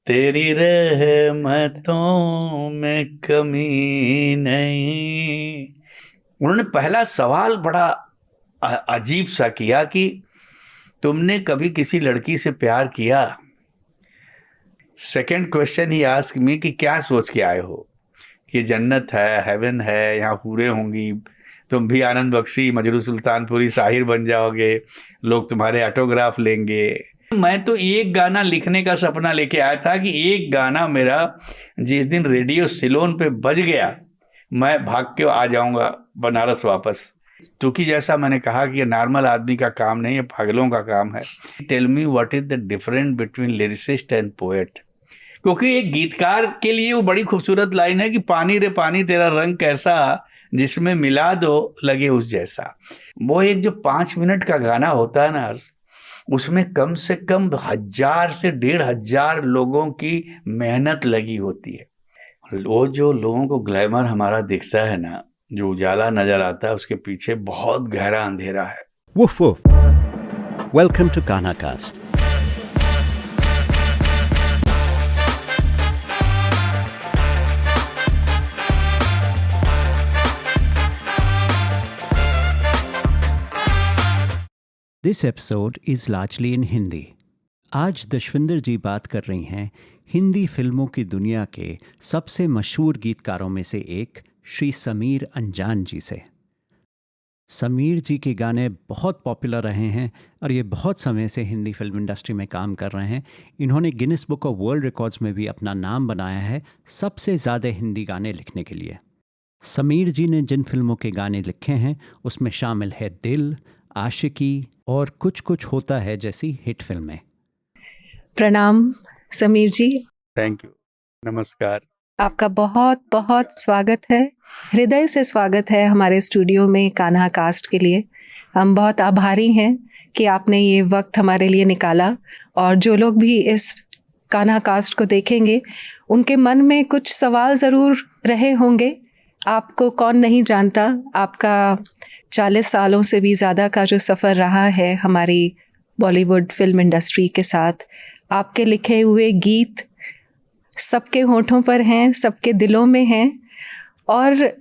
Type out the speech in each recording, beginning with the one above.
तेरी रहमतों में कमी नहीं। उन्होंने पहला सवाल बड़ा अजीब सा किया कि तुमने कभी किसी लड़की से प्यार किया। Second question he ask me कि क्या सोच के आए हो, कि जन्नत है, हेवन है, यहाँ हूरें होंगी, तुम भी आनंद बख्शी, मजरू सुल्तानपुरी, साहिर बन जाओगे, लोग तुम्हारे ऑटोग्राफ लेंगे। मैं तो एक गाना लिखने का सपना लेके आया था कि एक गाना मेरा जिस दिन रेडियो सिलोन पे बज गया, मैं भाग के आ जाऊंगा बनारस वापस। क्योंकि जैसा मैंने कहा कि ये नॉर्मल आदमी का काम नहीं है, पागलों का काम है। Tell me what is the difference between lyricist and poet. क्योंकि एक गीतकार के लिए वो बड़ी खूबसूरत लाइन है कि पानी रे पानी तेरा रंग कैसा, जिसमें मिला दो लगे उस जैसा। वो एक जो 5 मिनट का गाना होता है ना, उसमें कम से कम 1000 से 1500 लोगों की मेहनत लगी होती है। वो जो लोगों को ग्लैमर हमारा दिखता है ना, जो उजाला नजर आता है, उसके पीछे बहुत गहरा अंधेरा है। Woof woof. Welcome to Kanhacast. This episode is largely in Hindi. आज दशविंदर जी बात कर रही हैं हिंदी फिल्मों की दुनिया के सबसे मशहूर गीतकारों में से एक श्री समीर अंजान जी से। समीर जी के गाने बहुत पॉपुलर रहे हैं और ये बहुत समय से हिंदी फिल्म इंडस्ट्री में काम कर रहे हैं। इन्होंने Guinness book of world records में भी अपना नाम बनाया है सबसे ज़्यादा हिंदी गाने लिखने के लिए। समीर जी ने जिन फिल्मों के गाने लिखे हैं उसमें शामिल है दिल, आशिकी और कुछ कुछ होता है जैसी हिट फिल्में। प्रणाम समीर जी। थैंक यू, नमस्कार। आपका बहुत बहुत स्वागत है, हृदय से स्वागत है हमारे स्टूडियो में कान्हा कास्ट के लिए। हम बहुत आभारी हैं कि आपने ये वक्त हमारे लिए निकाला, और जो लोग भी इस कान्हा कास्ट को देखेंगे उनके मन में कुछ सवाल ज़रूर रहे होंगे। आपको कौन नहीं जानता, आपका 40 सालों से भी ज़्यादा का जो सफ़र रहा है हमारी बॉलीवुड फिल्म इंडस्ट्री के साथ। आपके लिखे हुए गीत सबके होठों पर हैं, सबके दिलों में हैं। और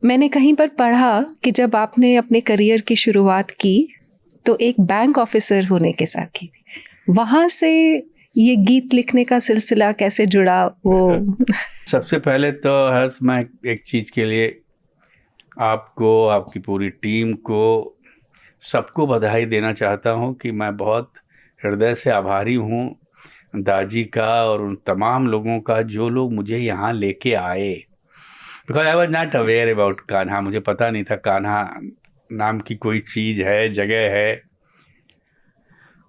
मैंने कहीं पर पढ़ा कि जब आपने अपने करियर की शुरुआत की तो एक बैंक ऑफिसर होने के साथ की। वहाँ से ये गीत लिखने का सिलसिला कैसे जुड़ा वो? सबसे पहले तो हर्ष, मैं एक चीज़ के लिए आपको, आपकी पूरी टीम को, सबको बधाई देना चाहता हूँ कि मैं बहुत हृदय से आभारी हूँ दाजी का और उन तमाम लोगों का जो लोग मुझे यहाँ लेके आए। Because I was not aware about Kanha. मुझे पता नहीं था कान्हा नाम की कोई चीज़ है, जगह है।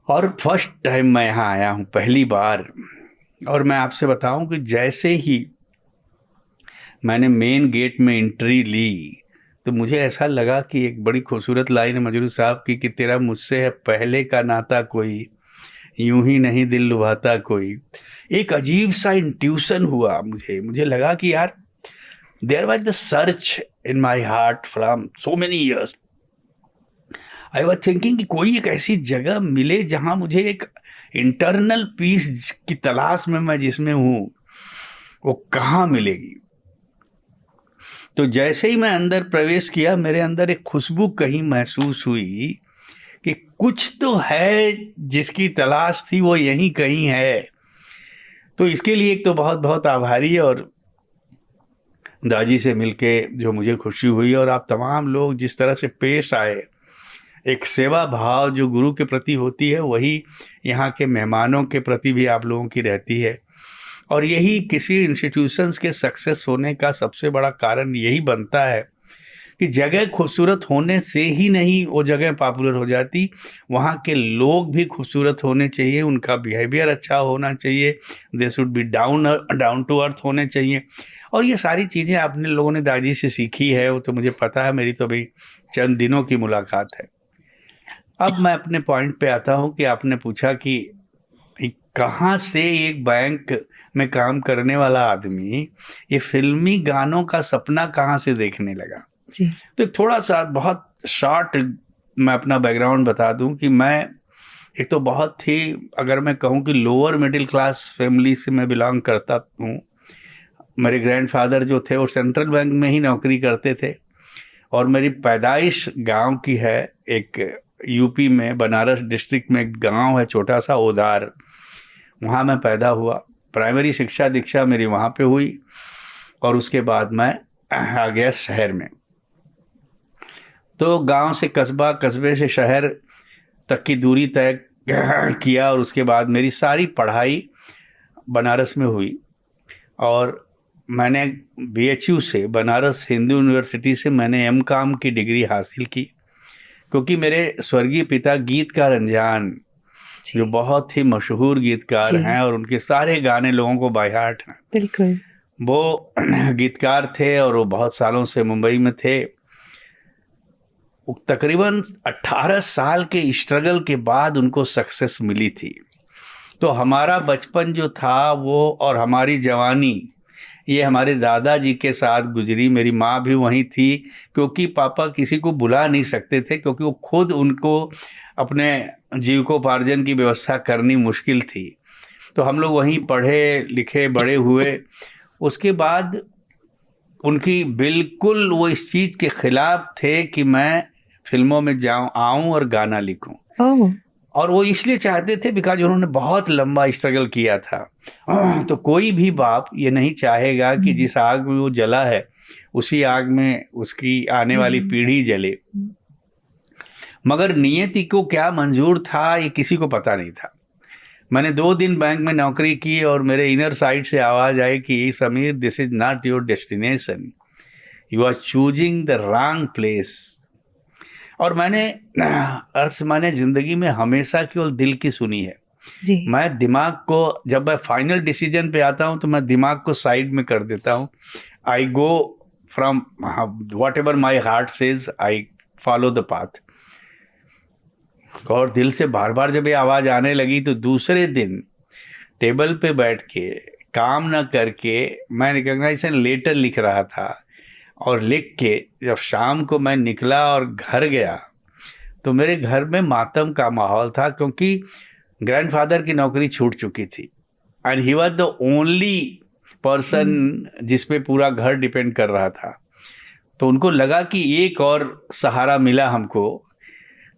और फर्स्ट टाइम मैं यहाँ आया हूँ, पहली बार। और मैं आपसे बताऊँ कि जैसे ही मैंने मेन गेट में एंट्री ली तो मुझे ऐसा लगा कि एक बड़ी खूबसूरत लाइन है मजरू साहब की कि तेरा मुझसे है पहले का नाता कोई, यूं ही नहीं दिल लुभाता कोई। एक अजीब सा इंट्यूशन हुआ मुझे लगा कि यार there was the search in my heart from so many years. I was thinking कि कोई एक ऐसी जगह मिले जहां मुझे एक इंटरनल पीस की तलाश में मैं जिसमें हूँ, वो कहाँ मिलेगी। तो जैसे ही मैं अंदर प्रवेश किया, मेरे अंदर एक खुशबू कहीं महसूस हुई कि कुछ तो है जिसकी तलाश थी, वो यहीं कहीं है। तो इसके लिए एक तो बहुत बहुत आभारी, और दाजी से मिलके जो मुझे खुशी हुई, और आप तमाम लोग जिस तरह से पेश आए, एक सेवा भाव जो गुरु के प्रति होती है वही यहाँ के मेहमानों के प्रति भी आप लोगों की रहती है। और यही किसी इंस्टीट्यूशंस के सक्सेस होने का सबसे बड़ा कारण यही बनता है कि जगह खूबसूरत होने से ही नहीं वो जगह पॉपुलर हो जाती, वहाँ के लोग भी खूबसूरत होने चाहिए, उनका बिहेवियर अच्छा होना चाहिए, they should be down to earth होने चाहिए। और ये सारी चीज़ें आपने लोगों ने दादी से सीखी है, वो तो मुझे पता है, मेरी तो अभी चंद दिनों की मुलाकात है। अब मैं अपने पॉइंट पे आता हूँ कि आपने पूछा कि कहाँ से एक बैंक में काम करने वाला आदमी ये फिल्मी गानों का सपना कहाँ से देखने लगा। जी। तो थोड़ा सा बहुत शॉर्ट मैं अपना बैकग्राउंड बता दूं कि मैं एक तो बहुत ही, अगर मैं कहूँ कि लोअर मिडिल क्लास फैमिली से मैं बिलोंग करता हूँ। मेरे ग्रैंडफादर जो थे वो सेंट्रल बैंक में ही नौकरी करते थे, और मेरी पैदाइश गांव की है, एक यूपी में बनारस डिस्ट्रिक्ट में एक गांव है छोटा सा ओदार, वहाँ मैं पैदा हुआ। प्राइमरी शिक्षा दीक्षा मेरी वहाँ पे हुई, और उसके बाद मैं आ गया शहर में। तो गांव से कस्बा, कस्बे से शहर तक की दूरी तय किया, और उसके बाद मेरी सारी पढ़ाई बनारस में हुई। और मैंने BHU से, बनारस हिंदू यूनिवर्सिटी से मैंने M.Com की डिग्री हासिल की, क्योंकि मेरे स्वर्गीय पिता गीतकार अंजान, जो बहुत ही मशहूर गीतकार हैं और उनके सारे गाने लोगों को बाय हार्ट हैं, बिल्कुल, वो गीतकार थे और वो बहुत सालों से मुंबई में थे। तकरीबन 18 साल के स्ट्रगल के बाद उनको सक्सेस मिली थी। तो हमारा बचपन जो था वो, और हमारी जवानी, ये हमारे दादाजी के साथ गुजरी। मेरी माँ भी वहीं थी, क्योंकि पापा किसी को बुला नहीं सकते थे, क्योंकि वो खुद, उनको अपने जीविकोपार्जन की व्यवस्था करनी मुश्किल थी। तो हम लोग वहीं पढ़े लिखे बड़े हुए। उसके बाद उनकी बिल्कुल वो इस चीज़ के खिलाफ थे कि मैं फिल्मों में आऊं और गाना लिखूं। और वो इसलिए चाहते थे बिकॉज उन्होंने बहुत लंबा स्ट्रगल किया था। तो कोई भी बाप ये नहीं चाहेगा कि जिस आग में वो जला है उसी आग में उसकी आने वाली पीढ़ी जले। मगर नियति को क्या मंजूर था ये किसी को पता नहीं था। मैंने 2 दिन बैंक में नौकरी की और मेरे इनर साइड से आवाज़ आई कि Sameer, this is not your destination, you are choosing the wrong place. और मैंने ज़िंदगी में हमेशा केवल दिल की सुनी है जी। मैं दिमाग को, जब मैं फाइनल डिसीजन पे आता हूँ तो मैं दिमाग को साइड में कर देता हूँ। I go from whatever my heart says, I follow the path. और दिल से बार बार जब ये आवाज़ आने लगी तो दूसरे दिन टेबल पे बैठ के काम ना करके मैं रिकॉग्नाइजेशन लेटर लिख रहा था। और लिख के जब शाम को मैं निकला और घर गया तो मेरे घर में मातम का माहौल था, क्योंकि ग्रैंडफादर की नौकरी छूट चुकी थी and he was the only person जिस पे पूरा घर डिपेंड कर रहा था। तो उनको लगा कि एक और सहारा मिला हमको।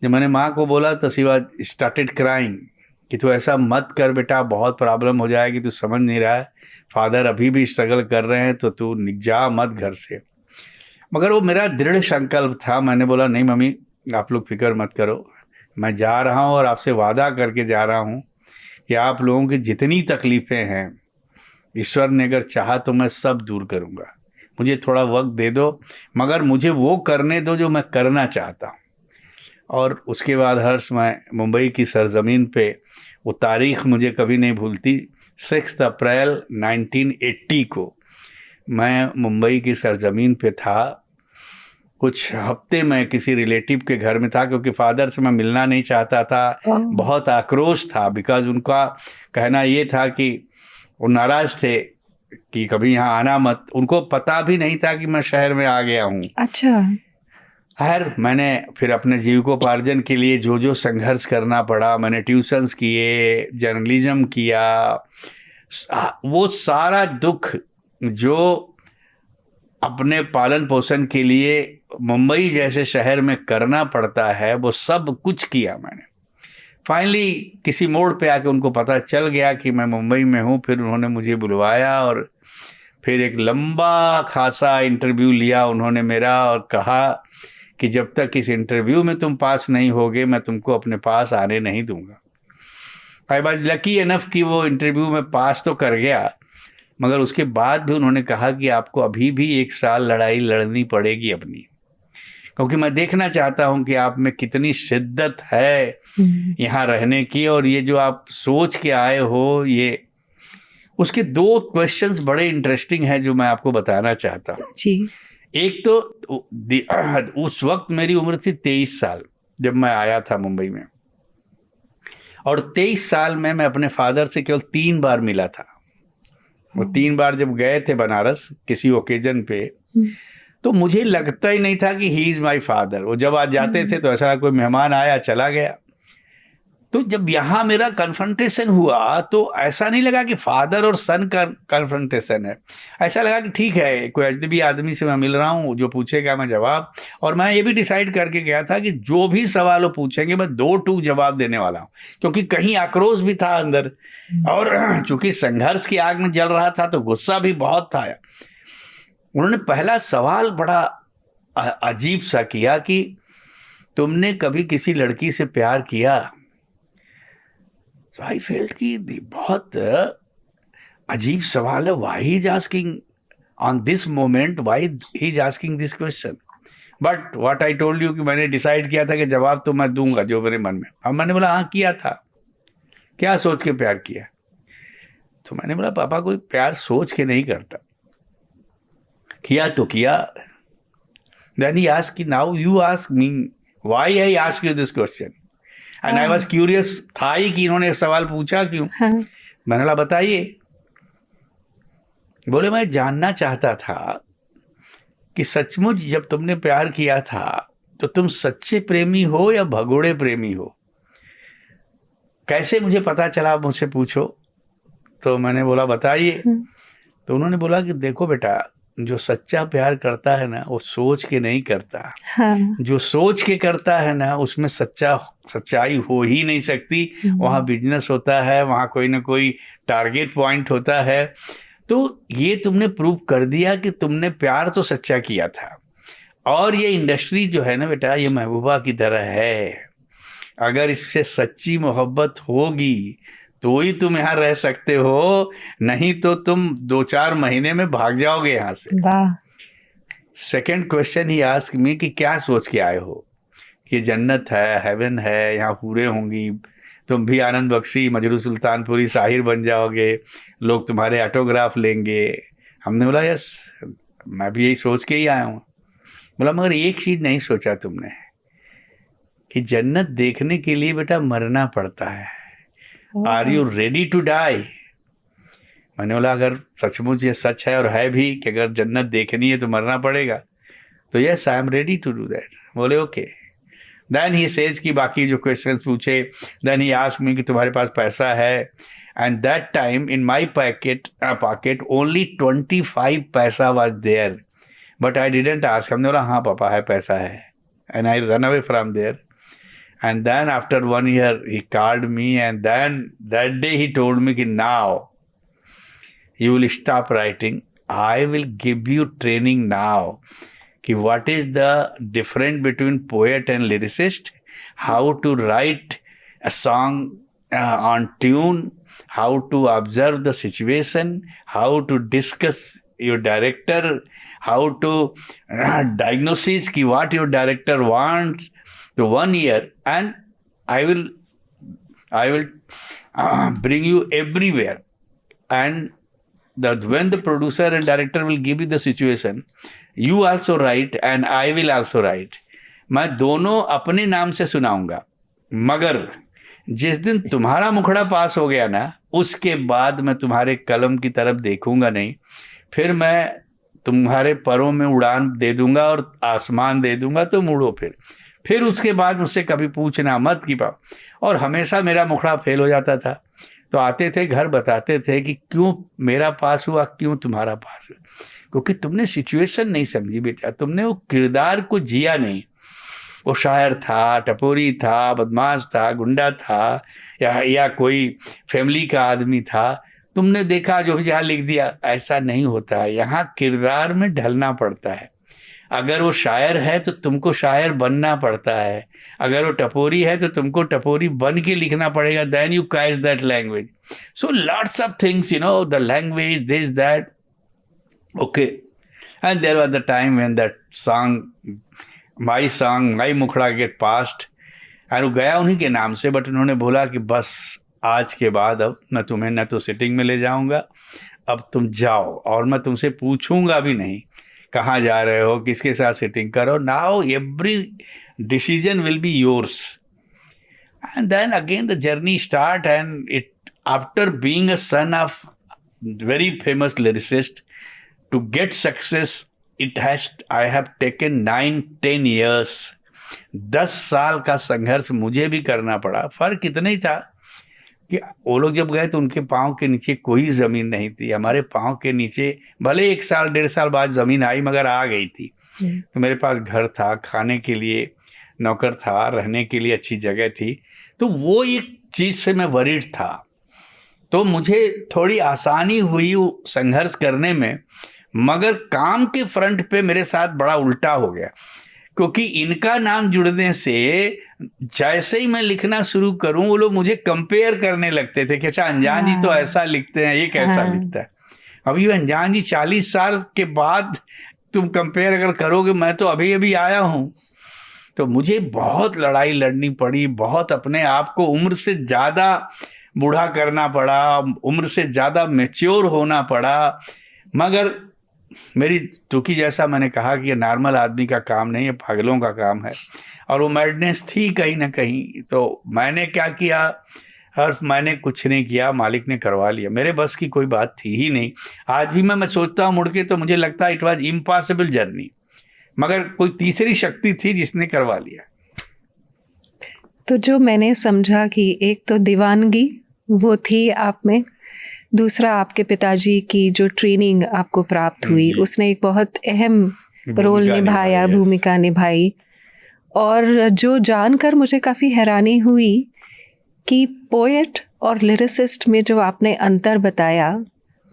जब मैंने माँ को बोला तो शी वाज स्टार्टेड क्राइंग कि तू ऐसा मत कर बेटा, बहुत प्रॉब्लम हो जाएगी, तू समझ नहीं रहा है, फादर अभी भी स्ट्रगल कर रहे हैं, तो तू जा मत घर से। मगर वो मेरा दृढ़ संकल्प था। मैंने बोला नहीं मम्मी, आप लोग फिक्र मत करो, मैं जा रहा हूँ और आपसे वादा करके जा रहा हूँ कि आप लोगों की जितनी तकलीफ़ें हैं ईश्वर ने अगर चाहा तो मैं सब दूर करूँगा। मुझे थोड़ा वक्त दे दो, मगर मुझे वो करने दो जो मैं करना चाहता हूँ। और उसके बाद हर्ष, मैं मुंबई की सरजमीन पे, वो तारीख़ मुझे कभी नहीं भूलती, 6 अप्रैल 1980 को मैं मुंबई की सरजमीन पे था। कुछ हफ्ते मैं किसी रिलेटिव के घर में था, क्योंकि फादर से मैं मिलना नहीं चाहता था। बहुत आक्रोश था, बिकॉज उनका कहना ये था कि वो नाराज़ थे कि कभी यहाँ आना मत। उनको पता भी नहीं था कि मैं शहर में आ गया हूँ। अच्छा। खैर, मैंने फिर अपने जीविकोपार्जन के लिए जो जो संघर्ष करना पड़ा, मैंने ट्यूशन्स किए, जर्नलिज्म किया, वो सारा दुख जो अपने पालन पोषण के लिए मुंबई जैसे शहर में करना पड़ता है, वो सब कुछ किया मैंने। फाइनली किसी मोड़ पे आके उनको पता चल गया कि मैं मुंबई में हूँ। फिर उन्होंने मुझे बुलवाया और फिर एक लंबा खासा इंटरव्यू लिया उन्होंने मेरा, और कहा कि जब तक इस इंटरव्यू में तुम पास नहीं होगे मैं तुमको अपने पास आने नहीं दूंगा। आई वाज लकी इनफ कि वो इंटरव्यू में पास तो कर गया, मगर उसके बाद भी उन्होंने कहा कि आपको अभी भी 1 साल लड़ाई लड़नी पड़ेगी अपनी, क्योंकि मैं देखना चाहता हूं कि आप में कितनी शिद्दत है यहाँ रहने की, और ये जो आप सोच के आए हो ये। उसके 2 क्वेश्चंस बड़े इंटरेस्टिंग हैं जो मैं आपको बताना चाहता हूँ जी। एक तो उस वक्त मेरी उम्र थी 23 साल जब मैं आया था मुंबई में, और 23 साल में मैं अपने फादर से केवल 3 बार मिला था। वो 3 बार जब गए थे बनारस किसी ओकेजन पे, तो मुझे लगता ही नहीं था कि ही इज़ माई फादर। वो जब आज जाते थे तो ऐसा कोई मेहमान आया चला गया। तो जब यहाँ मेरा कन्फ्रंटेशन हुआ तो ऐसा नहीं लगा कि फादर और सन का कन्फ्रंटेशन है, ऐसा लगा कि ठीक है कोई अजनबी आदमी से मैं मिल रहा हूँ, जो पूछेगा मैं जवाब। और मैं ये भी डिसाइड करके गया था कि जो भी सवाल वो पूछेंगे मैं 2 जवाब देने वाला हूँ, क्योंकि कहीं आक्रोश भी था अंदर, और चूंकि संघर्ष की आग में जल रहा था तो गुस्सा भी बहुत था। उन्होंने पहला सवाल बड़ा अजीब सा किया कि तुमने कभी किसी लड़की से प्यार किया? So I felt कि बहुत अजीब सवाल है, why he is asking on this moment, why he is asking this question? But what I told you कि मैंने डिसाइड किया था कि जवाब तो मैं दूंगा जो मेरे मन में। अब मैंने बोला हाँ किया था। क्या सोच के प्यार किया? तो मैंने बोला पापा कोई प्यार सोच के नहीं करता, किया तो किया। Then he asked कि now you ask me why I ask you this question? And I was curious था ही कि इन्होंने सवाल पूछा क्यों। मैंने बोला बताइए। बोले मैं जानना चाहता था कि सचमुच जब तुमने प्यार किया था तो तुम सच्चे प्रेमी हो या भगोड़े प्रेमी हो? कैसे मुझे पता चला, आप मुझसे पूछो। तो मैंने बोला बताइए। तो उन्होंने बोला कि देखो बेटा, जो सच्चा प्यार करता है ना वो सोच के नहीं करता। जो सोच के करता है ना उसमें सच्चाई हो ही नहीं सकती। वहाँ बिजनेस होता है, वहाँ कोई ना कोई टारगेट पॉइंट होता है। तो ये तुमने प्रूव कर दिया कि तुमने प्यार तो सच्चा किया था। और ये इंडस्ट्री जो है ना बेटा, ये महबूबा की तरह है। अगर इससे सच्ची मोहब्बत होगी तो ही तुम यहाँ रह सकते हो, नहीं तो तुम 2-4 महीने में भाग जाओगे यहाँ से। वाह। Second question he ask me कि क्या सोच के आए हो, कि जन्नत है, हेवन है, यहाँ पूरे होंगी, तुम भी आनंद बख्शी, मजरू सुल्तानपुरी साहिर बन जाओगे, लोग तुम्हारे ऑटोग्राफ लेंगे। हमने बोला यस, मैं भी यही सोच के ही आया हूँ। बोला मगर एक चीज़ नहीं सोचा तुमने कि जन्नत देखने के लिए बेटा मरना पड़ता है। Are you ready to die? मैंने बोला अगर सचमुच ये सच है और है भी कि अगर जन्नत देखनी है तो मरना पड़ेगा, तो yes I am ready to do that. बोले ओके। देन ही सेज कि बाकी जो क्वेश्चंस पूछे, देन ही आस्क मी कि तुम्हारे पास पैसा है? And that time in my pocket only 25 paisa was there, but I didn't ask. हमने बोला हाँ पापा है, पैसा है। And I run away from there. And then after 1 year he called me, and then that day he told me कि now you will stop writing. I will give you training now कि what is the difference between poet and lyricist, how to write a song on tune, how to observe the situation, how to discuss your director, how to diagnose कि what your director wants. So 1 year, and I will bring you everywhere, and when the producer and director will give you the situation, you also write and I will also write. मैं दोनों अपने नाम से सुनाऊंगा, मगर जिस दिन तुम्हारा मुखड़ा पास हो गया ना, उसके बाद मैं तुम्हारे कलम की तरफ देखूंगा नहीं। फिर मैं तुम्हारे परों में उड़ान दे दूंगा और आसमान दे दूंगा, तुम उड़ो। फिर उसके बाद मुझसे कभी पूछना मत कि पाओ। और हमेशा मेरा मुखड़ा फेल हो जाता था, तो आते थे घर बताते थे कि क्यों मेरा पास हुआ, क्यों तुम्हारा पास हुआ, क्योंकि तुमने सिचुएशन नहीं समझी बेटा, तुमने वो किरदार को जिया नहीं। वो शायर था, टपोरी था, बदमाश था, गुंडा था, या कोई फैमिली का आदमी था, तुमने देखा जो भी जहाँ लिख दिया। ऐसा नहीं होता है, यहाँ किरदार में ढलना पड़ता है। अगर वो शायर है तो तुमको शायर बनना पड़ता है, अगर वो टपोरी है तो तुमको टपोरी बन के लिखना पड़ेगा। Then you catch that language. So lots of things, you know, the language, this that, okay. And there was the time when that song my mukhda get past, और वो गया उन्हीं के नाम से, बट उन्होंने बोला कि बस आज के बाद अब मैं तुम्हें न तो सिटिंग में ले जाऊंगा, अब तुम जाओ, और मैं तुमसे पूछूंगा भी नहीं कहाँ जा रहे हो, किसके साथ सिटिंग करो। Now every decision will be yours. And then again the journey start, and it after being a son of very famous lyricist, to get success, I have taken 9-10 years. 10 साल का संघर्ष मुझे भी करना पड़ा। फर्क इतना ही था कि वो लोग जब गए तो उनके पाँव के नीचे कोई ज़मीन नहीं थी, हमारे पाँव के नीचे भले 1 साल 1.5 साल बाद ज़मीन आई मगर आ गई थी। तो मेरे पास घर था, खाने के लिए नौकर था, रहने के लिए अच्छी जगह थी, तो वो एक चीज़ से मैं वरीड था। तो मुझे थोड़ी आसानी हुई संघर्ष करने में, मगर काम के फ्रंट पे मेरे साथ बड़ा उल्टा हो गया, क्योंकि इनका नाम जुड़ने से जैसे ही मैं लिखना शुरू करूं वो लोग मुझे कंपेयर करने लगते थे कि अच्छा अनजान जी तो ऐसा लिखते हैं, ये कैसा लिखता है। अभी अनजान जी 40 साल के बाद तुम कंपेयर अगर करोगे, मैं तो अभी अभी आया हूं। तो मुझे बहुत लड़ाई लड़नी पड़ी, बहुत अपने आप को उम्र से ज़्यादा बूढ़ा करना पड़ा, उम्र से ज़्यादा मैच्योर होना पड़ा। मगर मेरी तुकी जैसा मैंने कहा कि ये नॉर्मल आदमी का काम नहीं है, पागलों का काम है, और वो मैडनेस थी कहीं ना कहीं। तो मैंने क्या किया, मैंने कुछ नहीं किया, मालिक ने करवा लिया, मेरे बस की कोई बात थी ही नहीं। आज भी मैं सोचता हूँ मुड़ के तो मुझे लगता है इट वॉज इम्पॉसिबल जर्नी, मगर कोई तीसरी शक्ति थी जिसने करवा लिया। तो जो मैंने समझा कि एक तो दीवानगी वो थी आप में, दूसरा आपके पिताजी की जो ट्रेनिंग आपको प्राप्त हुई उसने एक बहुत अहम रोल निभाया, भूमिका निभाई। और जो जानकर मुझे काफ़ी हैरानी हुई कि पोएट और लिरिसिस्ट में जो आपने अंतर बताया,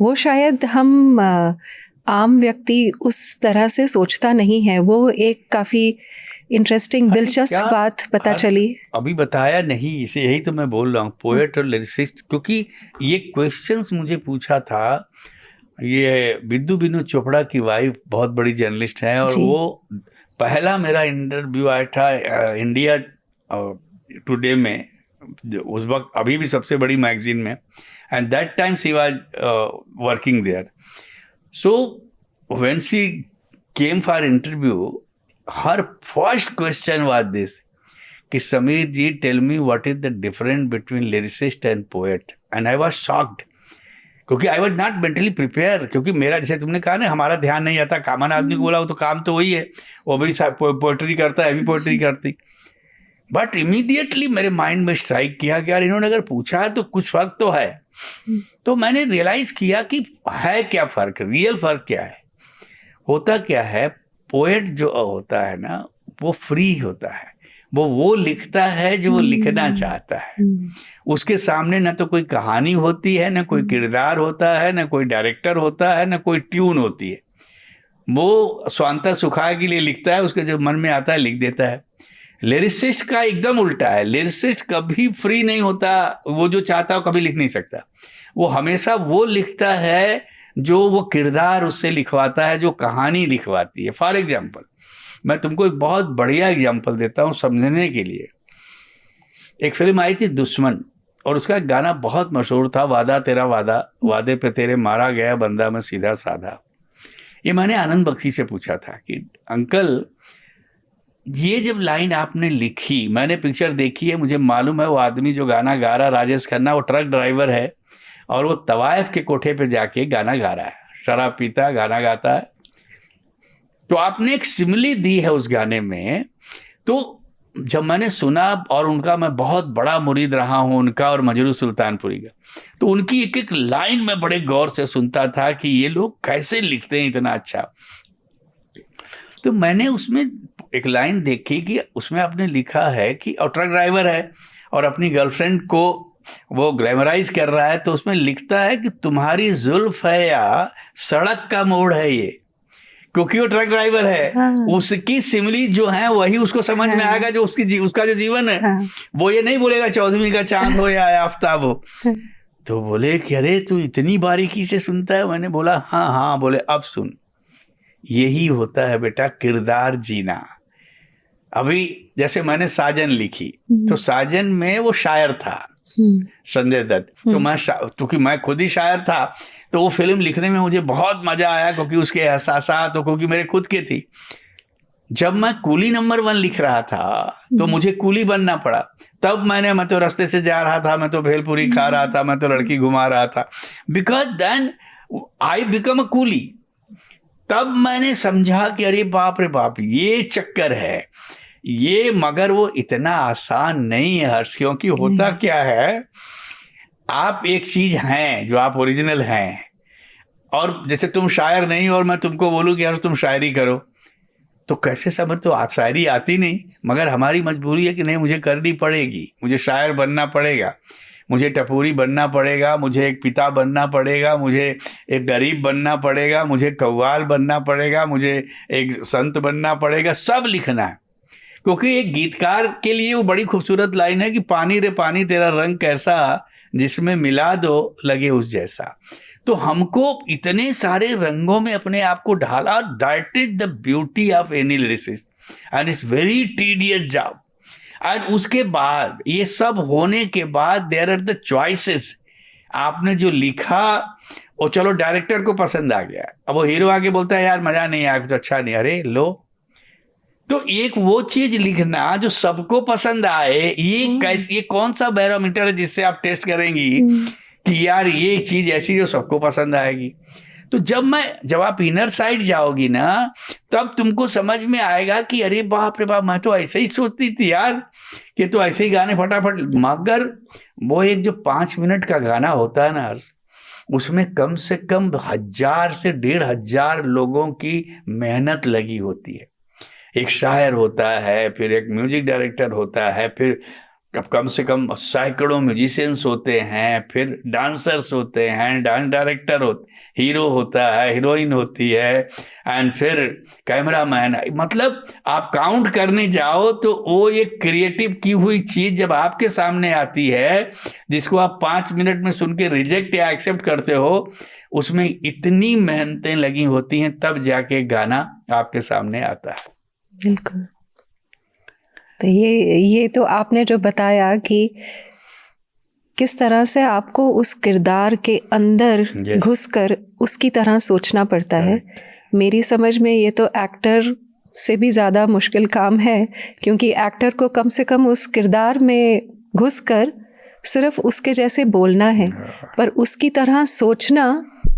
वो शायद हम आम व्यक्ति उस तरह से सोचता नहीं है। वो एक काफ़ी इंटरेस्टिंग दिलचस्प बात पता चली। अभी बताया नहीं, इसे यही तो मैं बोल रहा हूँ, पोएट और लिरिसिस्ट, क्योंकि ये क्वेश्चंस मुझे पूछा था। ये बिंदु बिनू चोपड़ा की वाइफ बहुत बड़ी जर्नलिस्ट है, और वो पहला मेरा इंटरव्यू आया था इंडिया टुडे में, उस वक्त अभी भी सबसे बड़ी मैगजीन में, and that time she was working there. So when she came for interview, her first question was this कि Sameer ji tell me what is the difference between lyricist and poet, and I was shocked, क्योंकि I was not mentally prepare. क्योंकि मेरा, जैसे तुमने कहा ना, हमारा ध्यान नहीं आता, कॉमन आदमी को बोला वो तो काम तो वही है, वो भी पोएट्री करता है, भी पोएट्री करती। बट इमीडिएटली मेरे माइंड में स्ट्राइक किया कि यार इन्होंने अगर पूछा है तो कुछ फर्क तो है। तो मैंने रियलाइज किया कि है क्या फर्क, रियल फर्क क्या है, होता क्या है। पोएट जो होता है ना, वो फ्री होता है, वो लिखता है जो वो लिखना चाहता है। उसके सामने ना तो कोई कहानी होती है, ना कोई किरदार होता है, ना कोई डायरेक्टर होता है, ना कोई ट्यून होती है। वो स्वांता सुखाए के लिए लिखता है, उसके जो मन में आता है लिख देता है। लिरिसिस्ट का एकदम उल्टा है, लिरिसिस्ट कभी फ्री नहीं होता, वो जो चाहता हो कभी लिख नहीं सकता। वो हमेशा वो लिखता है जो वो किरदार उससे लिखवाता है, जो कहानी लिखवाती है। फॉर एग्जाम्पल, मैं तुमको एक बहुत बढ़िया एग्जाम्पल देता हूँ समझने के लिए। एक फिल्म आई थी दुश्मन, और उसका एक गाना बहुत मशहूर था, वादा तेरा वादा, वादे पे तेरे मारा गया बंदा मैं सीधा साधा। ये मैंने आनंद बख्शी से पूछा था कि अंकल ये जब लाइन आपने लिखी, मैंने पिक्चर देखी है, मुझे मालूम है वो आदमी जो गाना गा रहा, राजेश खन्ना, वो ट्रक ड्राइवर है, और वो तवायफ के कोठे पे जाके गाना गा रहा है, शराब पीता गाना गाता है। तो आपने एक सिमिली दी है उस गाने में। तो जब मैंने सुना, और उनका मैं बहुत बड़ा मुरीद रहा हूँ उनका और मजरू सुल्तानपुरी का, तो उनकी एक एक लाइन में बड़े गौर से सुनता था कि ये लोग कैसे लिखते हैं इतना अच्छा। तो मैंने उसमें एक लाइन देखी कि उसमें आपने लिखा है कि और ट्रक ड्राइवर है और अपनी गर्लफ्रेंड को वो ग्लैमराइज कर रहा है, तो उसमें लिखता है कि तुम्हारी जुल्फ है या सड़क का मोड़ है ये, क्योंकि वो ट्रक ड्राइवर है। उसकी सिमली जो है वही उसको समझ में आएगा, जो उसका जो जीवन है। वो ये नहीं बोलेगा चौदहवीं का चांद हो या आफ्ताब हो। तो बोले कि अरे तू इतनी बारीकी से सुनता है। मैंने बोला हाँ हाँ। बोले अब सुन, यही होता है बेटा किरदार जीना। अभी जैसे मैंने साजन लिखी, तो साजन में वो शायर था संजय दत्त, तो क्योंकि मैं खुद ही शायर था, तो वो फिल्म लिखने में मुझे बहुत मजा आया, क्योंकि उसके एहसासात तो क्योंकि मेरे खुद के थी। जब मैं कूली नंबर 1 लिख रहा था तो मुझे कूली बनना पड़ा। तब मैं तो रास्ते से जा रहा था, मैं तो भेलपुरी खा रहा था, मैं तो लड़की घुमा रहा था, because then I become a coolie. तब मैंने समझा कि अरे बाप रे बाप, ये चक्कर है, ये मगर वो इतना आसान नहीं है हर्ष, क्योंकि होता क्या है, आप एक चीज हैं जो आप ओरिजिनल हैं, और जैसे तुम शायर नहीं और मैं तुमको बोलूँ कि हर्ष तुम शायरी करो, तो कैसे समझ, तो शायरी आती नहीं, मगर हमारी मजबूरी है कि नहीं मुझे करनी पड़ेगी, मुझे शायर बनना पड़ेगा, मुझे टपूरी बनना पड़ेगा, मुझे एक पिता बनना पड़ेगा, मुझे एक गरीब बनना पड़ेगा, मुझे कव्वाल बनना पड़ेगा, मुझे एक संत बनना पड़ेगा, सब लिखना है। क्योंकि एक गीतकार के लिए वो बड़ी खूबसूरत लाइन है कि पानी रे पानी तेरा रंग कैसा, जिसमें मिला दो लगे उस जैसा। तो हमको इतने सारे रंगों में अपने आप को ढाला, that is the beauty of any lyricist and it's very tedious job. और उसके बाद ये सब होने के बाद देयर आर द चॉइसेस, आपने जो लिखा वो चलो डायरेक्टर को पसंद आ गया, अब वो हीरो आके बोलता है यार मजा नहीं आया, कुछ अच्छा नहीं, अरे लो, तो एक वो चीज लिखना जो सबको पसंद आए, ये कौन सा बैरोमीटर है जिससे आप टेस्ट करेंगी कि यार ये चीज ऐसी जो सबको पसंद आएगी। तो जब आप इनर साइड जाओगी ना, तब तुमको समझ में आएगा कि अरे बाप रे बाप, मैं तो ऐसे ही सोचती थी यार कि तो ऐसे ही गाने फटाफट, मगर वो एक जो 5 मिनट का गाना होता है ना, उसमें कम से कम 1000 से 1500 लोगों की मेहनत लगी होती है। एक शायर होता है, फिर एक म्यूजिक डायरेक्टर होता है, फिर कम से कम सैकड़ों म्यूजिशियंस होते हैं, फिर डांसर्स होते हैं, डांस डायरेक्टर हीरो होता है, हीरोइन होती है, एंड फिर कैमरा मैन। मतलब आप काउंट करने जाओ तो वो एक क्रिएटिव की हुई चीज जब आपके सामने आती है, जिसको आप 5 मिनट में सुन के रिजेक्ट या एक्सेप्ट करते हो, उसमें इतनी मेहनतें लगी होती हैं, तब जाके गाना आपके सामने आता है। बिल्कुल। तो ये तो आपने जो बताया कि किस तरह से आपको उस किरदार के अंदर घुसकर उसकी तरह सोचना पड़ता है। मेरी समझ में ये तो एक्टर से भी ज़्यादा मुश्किल काम है, क्योंकि एक्टर को कम से कम उस किरदार में घुसकर सिर्फ उसके जैसे बोलना है, पर उसकी तरह सोचना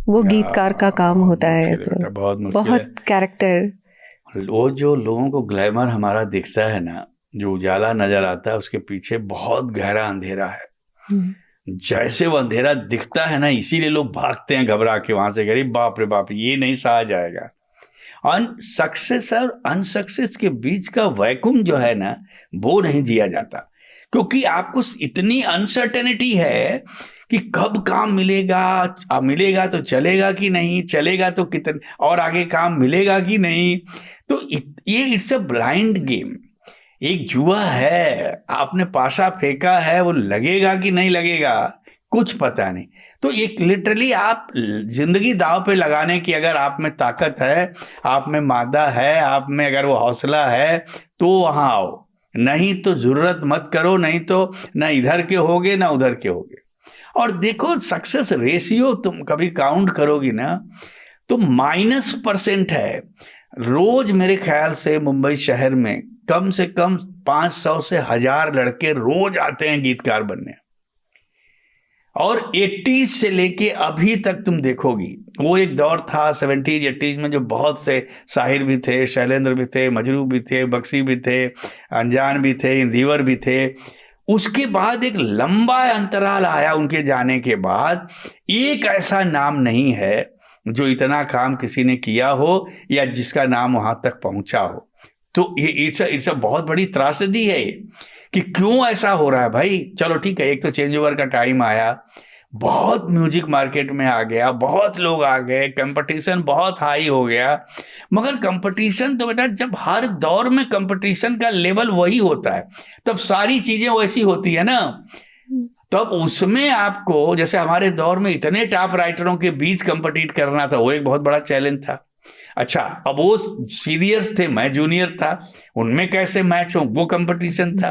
वो गीतकार का काम होता है। तो बहुत कैरेक्टर, वो जो लोगों को ग्लैमर हमारा दिखता है ना, जो उजाला नजर आता है, उसके पीछे बहुत गहरा अंधेरा है। जैसे वो अंधेरा दिखता है ना, इसीलिए लोग भागते हैं घबरा के वहां से, गरीब बाप रे बाप ये नहीं सहा जाएगा। सक्सेस और अनसक्सेस के बीच का वैक्यूम जो है ना, वो नहीं जिया जाता, क्योंकि आपको इतनी अनसर्टेनिटी है कि कब काम मिलेगा तो चलेगा कि नहीं, चलेगा तो कितने और आगे काम मिलेगा कि नहीं। तो ये इट्स अ ब्लाइंड गेम, एक जुआ है। आपने पाशा फेंका है, वो लगेगा कि नहीं लगेगा कुछ पता नहीं। तो एक लिटरली आप जिंदगी दांव पे लगाने की, अगर आप में ताकत है, आप में मादा है, आप में अगर वो हौसला है, तो वहां आओ, नहीं तो जरूरत मत करो, नहीं तो ना इधर के होगे ना उधर के होगे। और देखो सक्सेस रेशियो तुम कभी काउंट करोगी ना, तो -% है। रोज मेरे ख्याल से मुंबई शहर में कम से कम 500 से 1000 लड़के रोज आते हैं गीतकार बनने। और 80s से लेके अभी तक तुम देखोगी, वो एक दौर था 70s 80s में, जो बहुत से साहिर भी थे, शैलेंद्र भी थे, मजरू भी थे, बक्सी भी थे, अनजान भी थे, इंदिवर भी थे। उसके बाद एक लंबा अंतराल आया, उनके जाने के बाद एक ऐसा नाम नहीं है जो इतना काम किसी ने किया हो या जिसका नाम वहां तक पहुंचा हो। तो ये इट्स अ बहुत बड़ी त्रासदी है कि क्यों ऐसा हो रहा है भाई। चलो ठीक है, एक तो चेंज ओवर का टाइम आया, बहुत म्यूजिक मार्केट में आ गया, बहुत लोग आ गए, कंपटीशन बहुत हाई हो गया। मगर कंपटीशन तो बेटा, जब हर दौर में कंपटीशन का लेवल वही होता है, तब सारी चीजें वैसी होती है ना। तब उसमें आपको, जैसे हमारे दौर में इतने टॉप राइटरों के बीच कंपटीट करना था, वो एक बहुत बड़ा चैलेंज था। अच्छा, अब वो सीनियर थे, मैं जूनियर था, उनमें कैसे मैच हो, वो कंपटीशन था।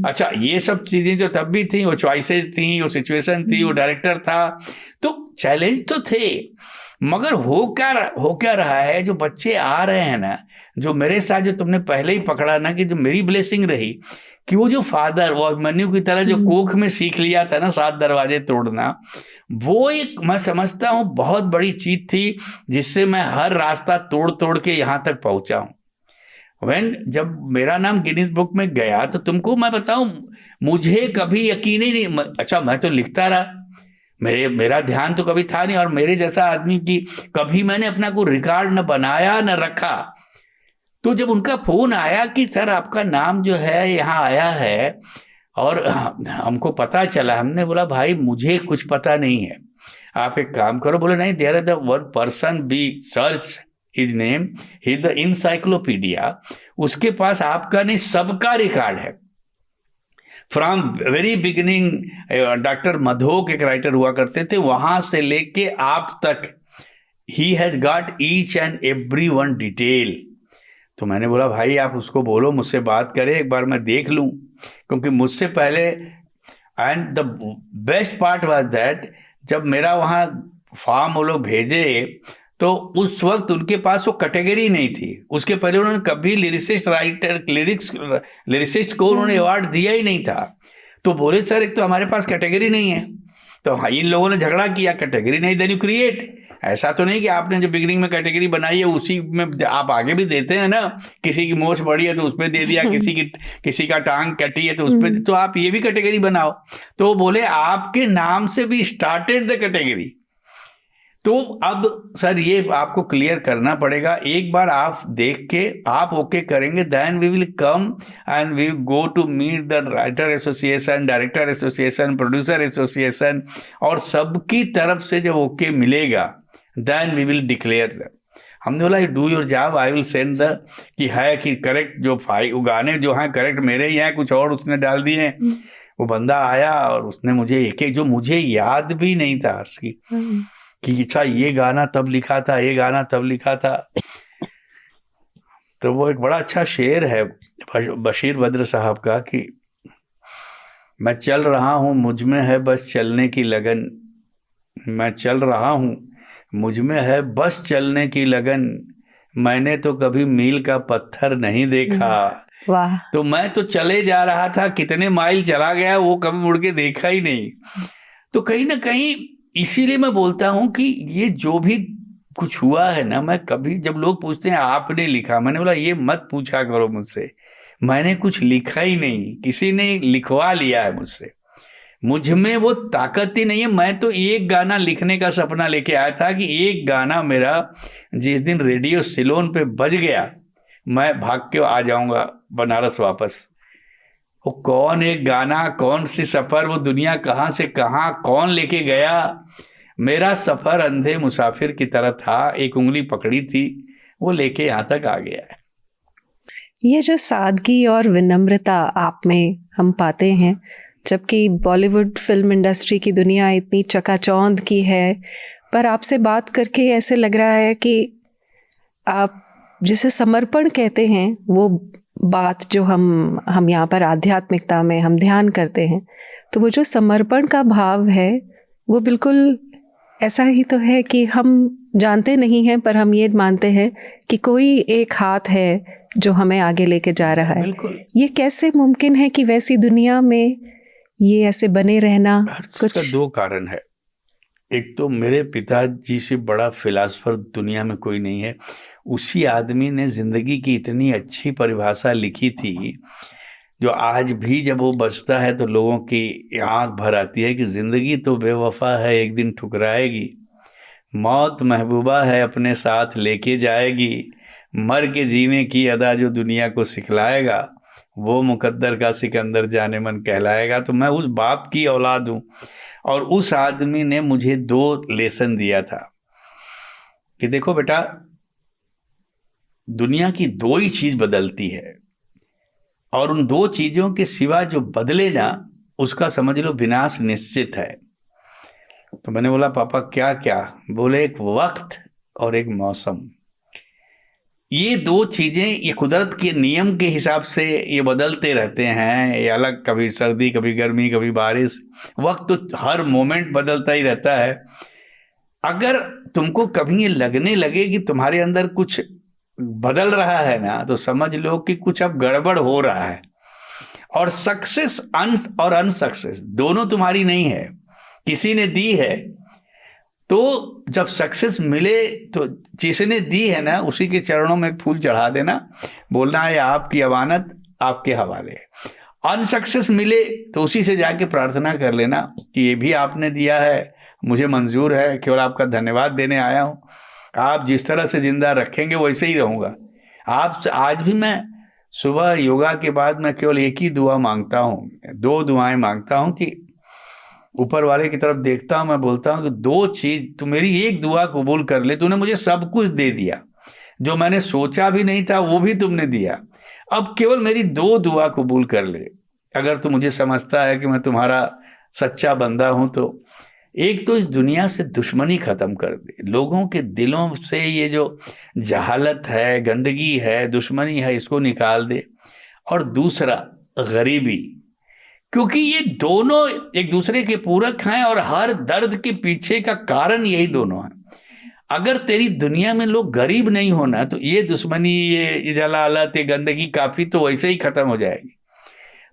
अच्छा, ये सब चीजें जो तब भी थी, वो चॉइसेस थी, वो सिचुएशन थी, वो डायरेक्टर था, तो चैलेंज तो थे। मगर हो क्या रहा है, जो बच्चे आ रहे हैं ना, जो मेरे साथ, जो तुमने पहले ही पकड़ा ना, कि जो मेरी ब्लेसिंग रही कि वो जो फादर, वो अभिमन्यु की तरह जो कोख में सीख लिया था ना 7 दरवाजे तोड़ना, वो एक मैं समझता हूँ बहुत बड़ी चीज थी, जिससे मैं हर रास्ता तोड़ के यहाँ तक पहुंचा हूँ। जब मेरा नाम गिनीज बुक में गया तो तुमको मैं बताऊं, मुझे कभी यकीन ही नहीं, अच्छा मैं तो लिखता रहा, मेरा ध्यान तो कभी था नहीं, और मेरे जैसा आदमी की कभी मैंने अपना कोई रिकॉर्ड न बनाया न रखा। तो जब उनका फोन आया कि सर आपका नाम जो है यहाँ आया है और हमको पता चला, हमने बोला भाई मुझे कुछ पता नहीं है, आप एक काम करो। बोले नहीं, there the one person be search his name, he the encyclopedia, उसके पास आपका नहीं सबका रिकॉर्ड है from very beginning. Doctor Madhok एक राइटर हुआ करते थे, वहां से लेके आप तक he has got each and every one detail. तो मैंने बोला भाई आप उसको बोलो मुझसे बात करे, एक बार मैं देख लूं, क्योंकि मुझसे पहले। And the best part was that जब मेरा वहाँ फॉर्म वो लोग भेजे तो उस वक्त उनके पास वो कैटेगरी नहीं थी। उसके पहले उन्होंने कभी लिरिसिस्ट को उन्होंने अवार्ड दिया ही नहीं था। तो बोले सर एक तो हमारे पास कैटेगरी नहीं है। तो हाँ, इन लोगों ने झगड़ा किया, कैटेगरी नहीं देन यू क्रिएट। ऐसा तो नहीं कि आपने जो बिगिनिंग में कैटेगरी बनाई है उसी में आप आगे भी देते हैं ना, किसी की मोछ बड़ी है तो उसमें दे दिया, किसी का टांग कटी है तो उसमें, तो आप ये भी कैटेगरी बनाओ। तो बोले आपके नाम से भी स्टार्टेड द कैटेगरी। तो अब सर ये आपको क्लियर करना पड़ेगा, एक बार आप देख के आप ओके करेंगे then we will come and we go to meet the writer association, director association, producer association, और सबकी तरफ से जब ओके मिलेगा देन वी विल डिक्लेयर। हमने बोला do your job, I will send the कि है कि करेक्ट जो गाने जो हैं करेक्ट मेरे ही हैं, कुछ और उसने डाल दिए हैं। वो बंदा आया और उसने मुझे एक जो मुझे याद भी नहीं था हर्ष की कि अच्छा ये गाना तब लिखा था, ये गाना तब लिखा था। तो वो एक बड़ा अच्छा शेर है बशीर बद्र साहब का कि मैं चल रहा हूँ मुझ में है बस चलने की लगन, मैं चल रहा हूँ मुझ में है बस चलने की लगन, मैंने तो कभी मील का पत्थर नहीं देखा। वाह। तो मैं तो चले जा रहा था, कितने माइल चला गया वो कभी मुड़ के देखा ही नहीं। तो कहीं ना कहीं इसीलिए मैं बोलता हूं कि ये जो भी कुछ हुआ है ना, मैं कभी जब लोग पूछते हैं आपने लिखा, मैंने बोला ये मत पूछा करो मुझसे, मैंने कुछ लिखा ही नहीं, किसी ने लिखवा लिया है मुझसे, मुझ में वो ताकत ही नहीं है। मैं तो एक गाना लिखने का सपना लेके आया था कि एक गाना मेरा जिस दिन रेडियो सिलोन पे बज गया मैं भाग के आ जाऊंगा बनारस वापस। वो कौन एक गाना, कौन सी सफर, वो दुनिया कहाँ से कहाँ कौन लेके गया। मेरा सफर अंधे मुसाफिर की तरह था, एक उंगली पकड़ी थी वो लेके यहाँ तक आ गया है। ये जो सादगी और विनम्रता आप में हम पाते हैं, जबकि बॉलीवुड फिल्म इंडस्ट्री की दुनिया इतनी चकाचौंध की है, पर आपसे बात करके ऐसे लग रहा है कि आप जिसे समर्पण कहते हैं वो बात जो हम यहाँ पर आध्यात्मिकता में हम ध्यान करते हैं, तो वो जो समर्पण का भाव है वो बिल्कुल ऐसा ही तो है कि हम जानते नहीं हैं पर हम ये मानते हैं कि कोई एक हाथ है जो हमें आगे लेके जा रहा है। बिल्कुल। ये कैसे मुमकिन है कि वैसी दुनिया में ये ऐसे बने रहना? कुछ दो कारण है। एक तो मेरे पिताजी से बड़ा फिलासफर दुनिया में कोई नहीं है। उसी आदमी ने जिंदगी की इतनी अच्छी परिभाषा लिखी थी जो आज भी जब वो बचता है तो लोगों की आंख भर आती है कि जिंदगी तो बेवफा है, एक दिन ठुकराएगी, मौत महबूबा है अपने साथ लेके जाएगी, मर के जीने की अदा जो दुनिया को सिखलाएगा वो मुकद्दर का सिकंदर जाने मन कहलाएगा। तो मैं उस बाप की औलाद हूँ और उस आदमी ने मुझे दो लेसन दिया था कि देखो बेटा, दुनिया की दो ही चीज बदलती है और उन दो चीजों के सिवा जो बदले ना उसका समझ लो विनाश निश्चित है। तो मैंने बोला पापा क्या क्या? बोले एक वक्त और एक मौसम। ये दो चीजें ये कुदरत के नियम के हिसाब से ये बदलते रहते हैं, ये अलग, कभी सर्दी कभी गर्मी कभी बारिश, वक्त तो हर मोमेंट बदलता ही रहता है। अगर तुमको कभी ये लगने लगे कि तुम्हारे अंदर कुछ बदल रहा है ना, तो समझ लो कि कुछ अब गड़बड़ हो रहा है। और सक्सेस और अनसक्सेस दोनों तुम्हारी नहीं है, किसी ने दी है। तो जब सक्सेस मिले तो जिसने दी है ना उसी के चरणों में एक फूल चढ़ा देना, बोलना है आपकी अमानत आपके हवाले है। अनसक्सेस मिले तो उसी से जाके प्रार्थना कर लेना कि ये भी आपने दिया है, मुझे मंजूर है, केवल आपका धन्यवाद देने आया हूँ। आप जिस तरह से जिंदा रखेंगे वैसे ही रहूँगा। आप आज भी मैं सुबह योगा के बाद मैं केवल एक ही दुआ मांगता हूँ, 2 दुआएं मांगता हूँ कि ऊपर वाले की तरफ देखता हूँ, मैं बोलता हूँ कि 2 चीज तू मेरी एक दुआ कबूल कर ले। तूने मुझे सब कुछ दे दिया, जो मैंने सोचा भी नहीं था वो भी तुमने दिया। अब केवल मेरी 2 दुआ कबूल कर ले। अगर तू मुझे समझता है कि मैं तुम्हारा सच्चा बंदा हूं तो एक तो इस दुनिया से दुश्मनी खत्म कर दे, लोगों के दिलों से ये जो जहालत है, गंदगी है, दुश्मनी है, इसको निकाल दे। और दूसरा गरीबी, क्योंकि ये दोनों एक दूसरे के पूरक हैं और हर दर्द के पीछे का कारण यही दोनों है। अगर तेरी दुनिया में लोग गरीब नहीं होना तो ये दुश्मनी, ये जलालत, ये गंदगी काफी तो वैसे ही खत्म हो जाएगी।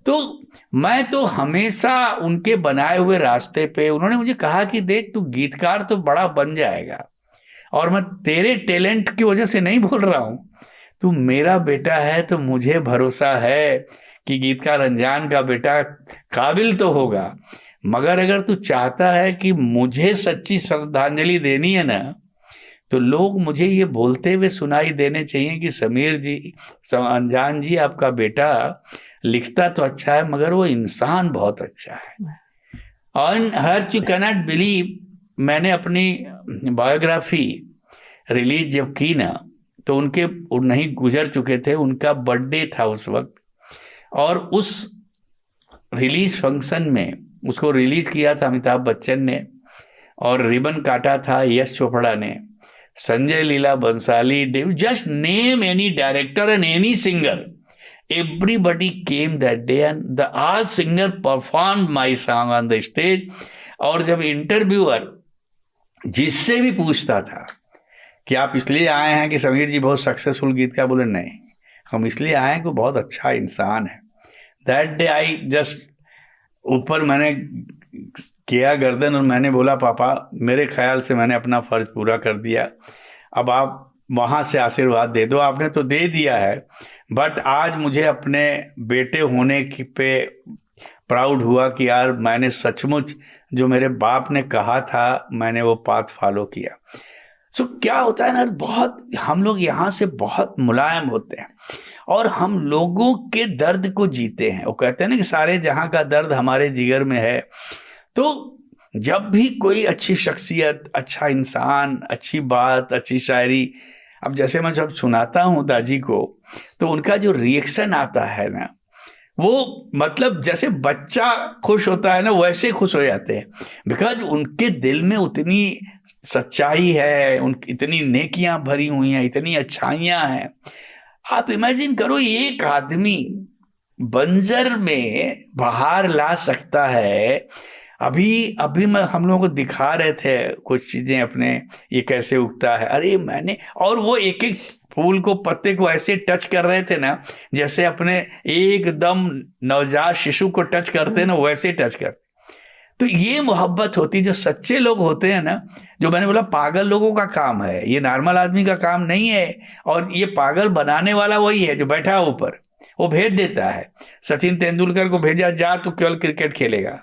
तो मैं तो हमेशा उनके बनाए हुए रास्ते पे, उन्होंने मुझे कहा कि देख तू गीतकार तो बड़ा बन जाएगा, और मैं तेरे टैलेंट की वजह से नहीं बोल रहा हूँ, तू मेरा बेटा है तो मुझे भरोसा है कि गीतकार अनजान का बेटा काबिल तो होगा, मगर अगर तू चाहता है कि मुझे सच्ची श्रद्धांजलि देनी है ना तो लोग मुझे ये बोलते हुए सुनाई देने चाहिए कि समीर जी, अनजान जी, आपका बेटा लिखता तो अच्छा है मगर वो इंसान बहुत अच्छा है। और हर्ष, यू कैनॉट बिलीव, मैंने अपनी बायोग्राफी रिलीज जब की ना तो उनके नहीं गुजर चुके थे, उनका बर्थडे था उस वक्त, और उस रिलीज फंक्शन में उसको रिलीज किया था अमिताभ बच्चन ने, और रिबन काटा था यश चोपड़ा ने, Sanjay Leela Bhansali, just name any director and any singer, everybody came that day and the all singer performed my song on the stage। और जब इंटरव्यूअर जिससे भी पूछता था कि आप इसलिए आए हैं कि समीर जी बहुत सक्सेसफुल गीत का, बोले नहीं, हम इसलिए आए हैं कि बहुत अच्छा इंसान है। दैट डे आई जस्ट ऊपर मैंने किया गर्दन और मैंने बोला पापा मेरे ख्याल से मैंने अपना फर्ज पूरा कर दिया, अब आप वहाँ से आशीर्वाद दे दो। आपने तो दे दिया है, बट आज मुझे अपने बेटे होने की पे प्राउड हुआ कि यार मैंने सचमुच जो मेरे बाप ने कहा था मैंने वो पाथ फॉलो किया। सो क्या होता है ना, बहुत हम लोग यहाँ से बहुत मुलायम होते हैं और हम लोगों के दर्द को जीते हैं। वो कहते हैं ना कि सारे जहाँ का दर्द हमारे जिगर में है। तो जब भी कोई अच्छी शख्सियत, अच्छा इंसान, अच्छी बात, अच्छी शायरी, अब जैसे मैं जब सुनाता हूँ दाजी को तो उनका जो रिएक्शन आता है ना, वो मतलब जैसे बच्चा खुश होता है ना वैसे खुश हो जाते हैं, बिकॉज उनके दिल में उतनी सच्चाई है, इतनी नेकियां भरी हुई हैं, इतनी अच्छाइयां हैं। आप इमेजिन करो एक आदमी बंजर में बहार ला सकता है। अभी मैं हम लोगों को दिखा रहे थे कुछ चीजें अपने, ये कैसे उगता है, अरे मैंने, और वो एक एक फूल को, पत्ते को ऐसे टच कर रहे थे ना जैसे अपने एकदम नवजात शिशु को टच करते हैं ना वैसे टच करते। तो ये मोहब्बत होती, जो सच्चे लोग होते हैं ना, जो मैंने बोला पागल लोगों का काम है, ये नॉर्मल आदमी का काम नहीं है। और ये पागल बनाने वाला वही है जो बैठा ऊपर, वो भेज देता है। सचिन तेंदुलकर को भेजा जा तू केवल क्रिकेट खेलेगा,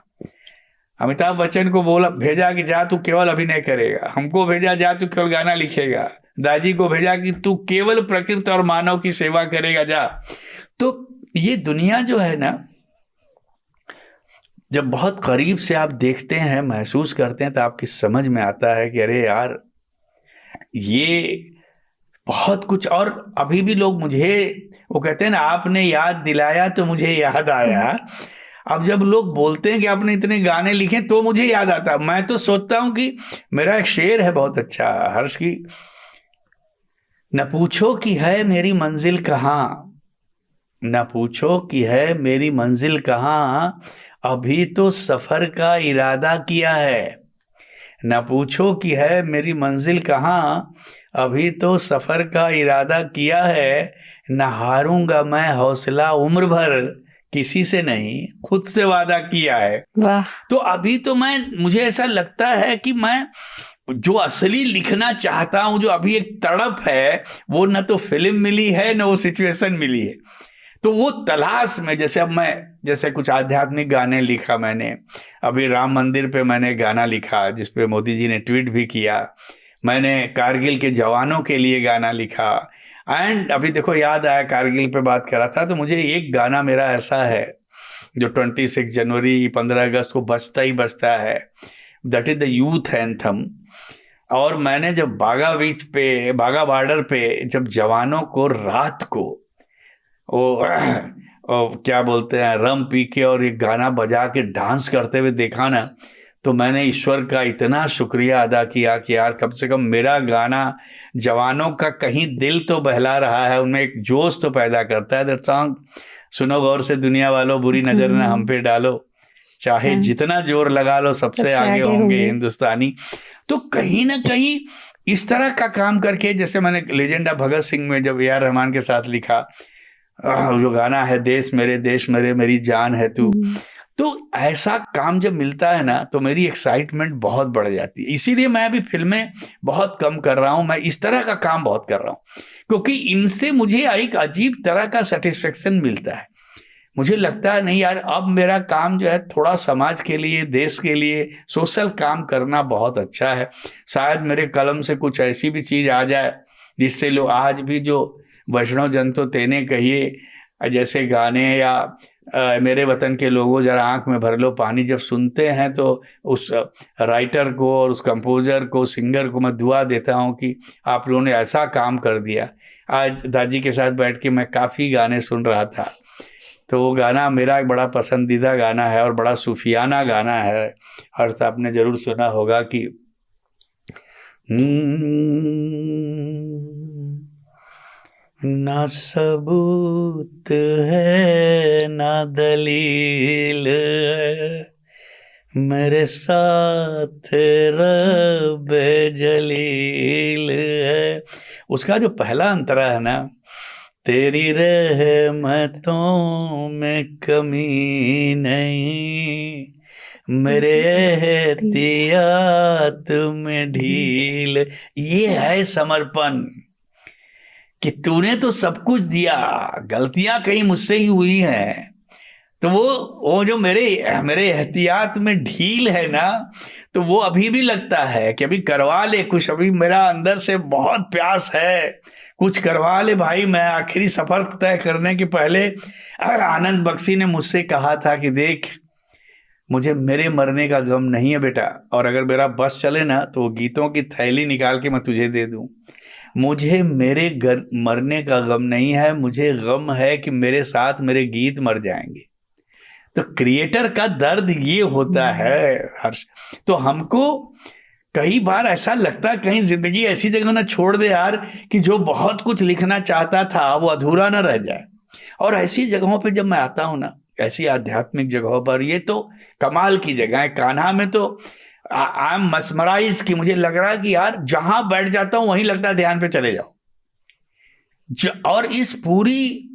अमिताभ बच्चन को बोला भेजा कि जा तू केवल अभिनय करेगा, हमको भेजा जा तू केवल गाना लिखेगा, दादी को भेजा कि तू केवल प्रकृति और मानव की सेवा करेगा जा। तो ये दुनिया जो है ना, जब बहुत करीब से आप देखते हैं, महसूस करते हैं, तो आपकी समझ में आता है कि अरे यार ये बहुत कुछ। और अभी भी लोग मुझे वो कहते हैं ना, आपने याद दिलाया तो मुझे याद आया। अब जब लोग बोलते हैं कि आपने इतने गाने लिखे तो मुझे याद आता है। मैं तो सोचता हूं कि मेरा एक शेर है बहुत अच्छा हर्ष की, न पूछो कि है मेरी मंजिल कहाँ, न पूछो कि है मेरी मंजिल कहाँ, अभी तो सफर का इरादा किया है। न पूछो कि है मेरी मंजिल कहाँ, अभी तो सफर का इरादा किया है। न हारूंगा मैं हौसला उम्र भर, किसी से नहीं खुद से वादा किया है। वाह। तो अभी तो मुझे ऐसा लगता है कि मैं जो असली लिखना चाहता हूँ, जो अभी एक तड़प है, वो न तो फिल्म मिली है न वो सिचुएशन मिली है। तो वो तलाश में, जैसे कुछ आध्यात्मिक गाने लिखा मैंने, अभी राम मंदिर पे मैंने गाना लिखा जिस पे मोदी जी ने ट्वीट भी किया, मैंने कारगिल के जवानों के लिए गाना लिखा। एंड अभी देखो याद आया, कारगिल पे बात करा था, तो मुझे एक गाना मेरा ऐसा है जो 26 जनवरी 15 अगस्त को बजता ही बजता है, that is the youth anthem. और मैंने जब बागा बीच पे, बागा बॉर्डर पे जब जवानों को रात को वो क्या बोलते हैं, रम पी के और एक गाना बजा के डांस करते हुए देखा ना, तो मैंने ईश्वर का इतना शुक्रिया अदा किया कि यार कम से कम मेरा गाना जवानों का कहीं दिल तो बहला रहा है, उनमें एक जोश तो पैदा करता है। दैट सॉन्ग सुनो गौर से दुनिया वालों, बुरी नजर ना हम पे डालो, चाहे जितना जोर लगा लो सबसे आगे होंगे हिंदुस्तानी। तो कहीं ना कहीं इस तरह का काम करके, जैसे मैंने लेजेंड ऑफ भगत सिंह में जब ए आर रहमान के साथ लिखा जो गाना है, देश मेरे मेरी जान है तू, तो ऐसा काम जब मिलता है ना तो मेरी एक्साइटमेंट बहुत बढ़ जाती है। इसीलिए मैं अभी फिल्में बहुत कम कर रहा हूँ, मैं इस तरह का काम बहुत कर रहा हूँ, क्योंकि इनसे मुझे एक अजीब तरह का सेटिस्फेक्शन मिलता है। मुझे लगता है नहीं यार, अब मेरा काम जो है थोड़ा समाज के लिए, देश के लिए सोशल काम करना बहुत अच्छा है। शायद मेरे कलम से कुछ ऐसी भी चीज़ आ जाए जिससे लोग आज भी जो वैष्णव जन तो तेने कहिए जैसे गाने, या मेरे वतन के लोगों जरा आंख में भर लो पानी जब सुनते हैं, तो उस राइटर को और उस कंपोजर को, सिंगर को मैं दुआ देता हूं कि आप लोगों ने ऐसा काम कर दिया। आज दादी के साथ बैठ के मैं काफ़ी गाने सुन रहा था, तो वो गाना मेरा एक बड़ा पसंदीदा गाना है और बड़ा सूफियाना गाना है। हर्ष आपने जरूर सुना होगा कि ना सबूत है ना दलील है, मेरे साथ रब जलील है। उसका जो पहला अंतरा है ना, तेरी रहमतों में कमी नहीं, मेरे एहतियात में ढील। ये है समर्पण कि तूने तो सब कुछ दिया, गलतियां कहीं मुझसे ही हुई हैं, तो वो जो मेरे एहतियात में ढील है ना, तो वो अभी भी लगता है कि अभी करवा ले कुछ, अभी मेरा अंदर से बहुत प्यास है, कुछ करवा ले भाई। मैं आखिरी सफर तय करने के पहले आनंद बख्शी ने मुझसे कहा था कि देख, मुझे मेरे मरने का गम नहीं है बेटा, और अगर मेरा बस चले ना तो गीतों की थैली निकाल के मैं तुझे दे दूं। मुझे मेरे मरने का गम नहीं है, मुझे गम है कि मेरे साथ मेरे गीत मर जाएंगे। तो क्रिएटर का दर्द ये होता है हर्ष। तो हमको कई बार ऐसा लगता है कहीं जिंदगी ऐसी जगह ना छोड़ दे यार कि जो बहुत कुछ लिखना चाहता था वो अधूरा ना रह जाए। और ऐसी जगहों पे जब मैं आता हूँ ना, ऐसी आध्यात्मिक जगहों पर, ये तो कमाल की जगह है। कान्हा में तो आई एम मस्मराइज कि मुझे लग रहा है कि यार जहां बैठ जाता हूं वहीं लगता है ध्यान पे चले जाओ। और इस पूरी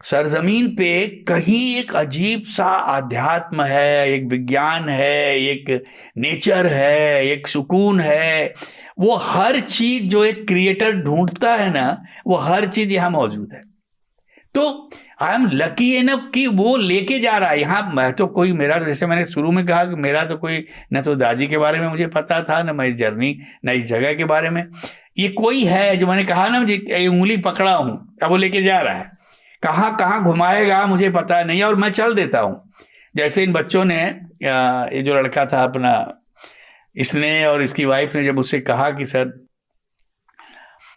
सरजमीन पे कहीं एक अजीब सा आध्यात्म है, एक विज्ञान है, एक नेचर है, एक सुकून है। वो हर चीज जो एक क्रिएटर ढूंढता है ना, वो हर चीज यहाँ मौजूद है। तो आई एम लकी एनफ कि वो लेके जा रहा है यहाँ। मैं तो कोई, मेरा तो जैसे मैंने शुरू में कहा कि मेरा तो कोई, न तो दादी के बारे में मुझे पता था, न मेरी जर्नी, न इस जगह के बारे में। ये कोई है जो मैंने कहा ना, मुझे उंगली पकड़ा हूँ, अब वो लेके जा रहा है। कहाँ कहाँ घुमाएगा मुझे पता नहीं, और मैं चल देता हूँ। जैसे इन बच्चों ने, ये जो लड़का था अपना, इसने और इसकी वाइफ ने जब उससे कहा कि सर,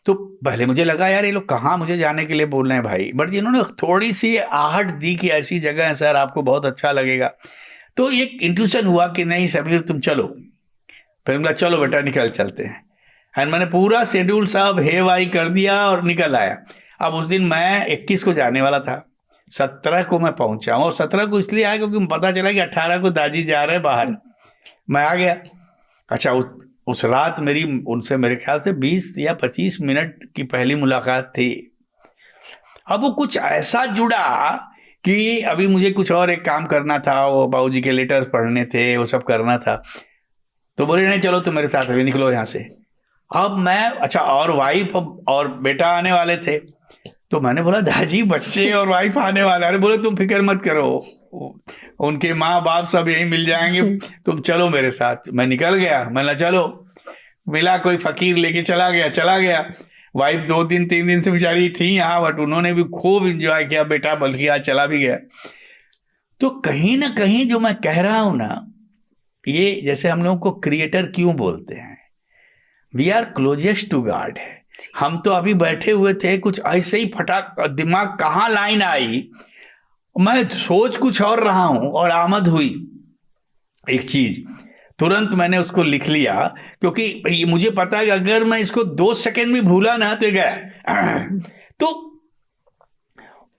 तो पहले मुझे लगा यार ये लोग कहाँ मुझे जाने के लिए बोल रहे हैं भाई, बट इन्होंने थोड़ी सी आहट दी कि ऐसी जगह है सर, आपको बहुत अच्छा लगेगा। तो एक इंट्यूशन हुआ कि नहीं समीर तुम चलो। फिर बोला चलो बेटा निकल चलते हैं। एंड मैंने पूरा शेड्यूल साहब हे वाई कर दिया और निकल आया। अब उस दिन मैं 21 को जाने वाला था, 17 को मैं पहुंचा हूँ, और 17 को इसलिए आया क्योंकि पता चला कि 18 को दादी जा रहे बाहर, मैं आ गया। अच्छा, उस रात मेरी उनसे मेरे ख्याल से 20 या 25 मिनट की पहली मुलाकात थी। अब वो कुछ ऐसा जुड़ा कि अभी मुझे कुछ और एक काम करना था, वो बाबूजी के लेटर्स पढ़ने थे, वो सब करना था। तो बोले नहीं चलो तुम मेरे साथ अभी निकलो यहाँ से। अब मैं अच्छा, और वाइफ और बेटा आने वाले थे, तो मैंने बोला दादी बच्चे और वाइफ आने वाले। अरे बोले तुम फिक्र मत करो, उनके माँ बाप सब यहीं मिल जाएंगे, तुम चलो मेरे साथ। मैं निकल गया, मैंने चलो, मिला कोई फकीर लेके चला गया। वाइफ 2-3 दिन से बेचारी थी यहाँ, बट उन्होंने भी खूब इंजॉय किया, बेटा बल्कि आज चला भी गया। तो कहीं ना कहीं जो मैं कह रहा हूं ना, ये जैसे हम लोगों को क्रिएटर क्यों बोलते हैं, we are closest to God है। हम तो अभी बैठे हुए थे, कुछ ऐसे ही फटाक दिमाग कहाँ लाइन आई, मैं सोच कुछ और रहा हूं और आमद हुई एक चीज, तुरंत मैंने उसको लिख लिया, क्योंकि मुझे पता है कि अगर मैं इसको 2 सेकंड भी भूला ना तो गया। तो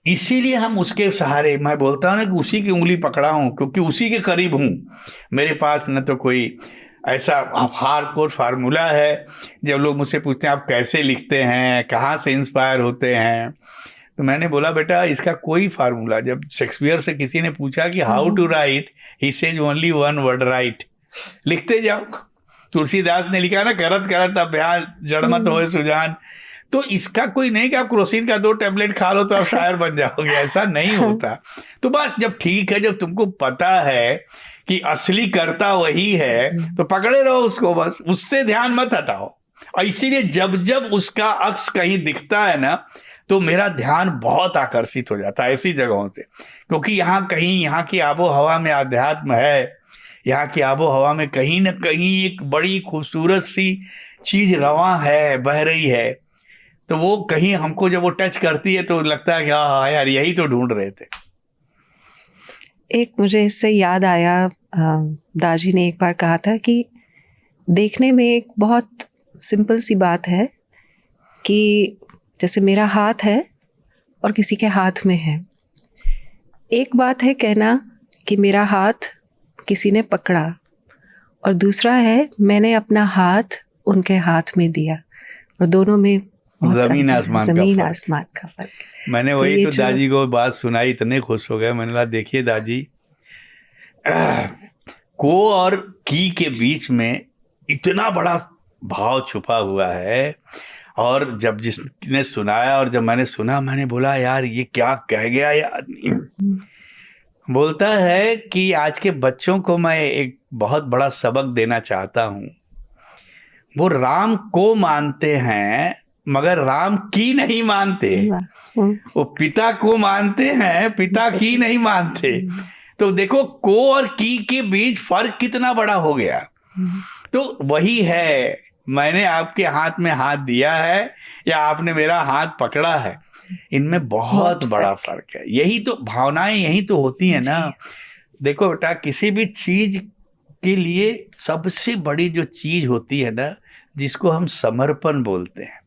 इसीलिए हम उसके सहारे, मैं बोलता हूं ना कि उसी की उंगली पकड़ा हूं, क्योंकि उसी के करीब हूं। मेरे पास न तो कोई ऐसा हार्डकोर फार्मूला है। जब लोग मुझसे पूछते हैं आप कैसे लिखते हैं, कहाँ से इंस्पायर होते हैं, तो मैंने बोला बेटा इसका कोई फार्मूला, जब शेक्सपियर से किसी ने पूछा कि how to write, he says only 1 word write, लिखते जाओ। तुलसीदास ने लिखा ना, करत करत अभ्यास जड़ मत होए सुजान। तो इसका कोई नहीं कि आप क्रोसिन का 2 टैबलेट खा लो तो आप शायर बन जाओगे, ऐसा नहीं होता। तो बस जब ठीक है, जब तुमको पता है कि असली कर्ता वही है, तो पकड़े रहो उसको, बस उससे ध्यान मत हटाओ। और इसीलिए जब जब उसका अक्स कहीं दिखता है ना, तो मेरा ध्यान बहुत आकर्षित हो जाता है ऐसी जगहों से, क्योंकि यहाँ कहीं, यहाँ की आबो हवा में अध्यात्म है, यहाँ की आबो हवा में कहीं ना कहीं एक बड़ी खूबसूरत सी चीज रवां है, बह रही है। तो वो कहीं हमको जब वो टच करती है तो लगता है कि हाँ यार यही तो ढूंढ रहे थे। एक मुझे इससे याद आया, दाजी ने एक बार कहा था कि देखने में एक बहुत सिंपल सी बात है कि जैसे मेरा हाथ है और किसी के हाथ में है, एक बात है कहना कि मेरा हाथ किसी ने पकड़ा, और दूसरा है मैंने अपना हाथ उनके हाथ में दिया, और दोनों में जमीन आसमान का फर्क। मैंने वही तो दादी को बात सुनाई, इतने खुश हो गए। मैंने कहा देखिए दादी, को और की के बीच में इतना बड़ा भाव छुपा हुआ है। और जब जिसने सुनाया और जब मैंने सुना, मैंने बोला यार ये क्या कह गया ये आदमी। बोलता है कि आज के बच्चों को मैं एक बहुत बड़ा सबक देना चाहता हूँ। वो राम को मानते हैं मगर राम की नहीं मानते, वो पिता को मानते हैं, पिता की नहीं मानते। तो देखो को और की के बीच फर्क कितना बड़ा हो गया। तो वही है, मैंने आपके हाथ में हाथ दिया है या आपने मेरा हाथ पकड़ा है, इनमें बहुत बड़ा फर्क है। यही तो भावनाएं यही तो होती है ना। देखो बेटा, किसी भी चीज के लिए सबसे बड़ी जो चीज होती है ना, जिसको हम समर्पण बोलते हैं,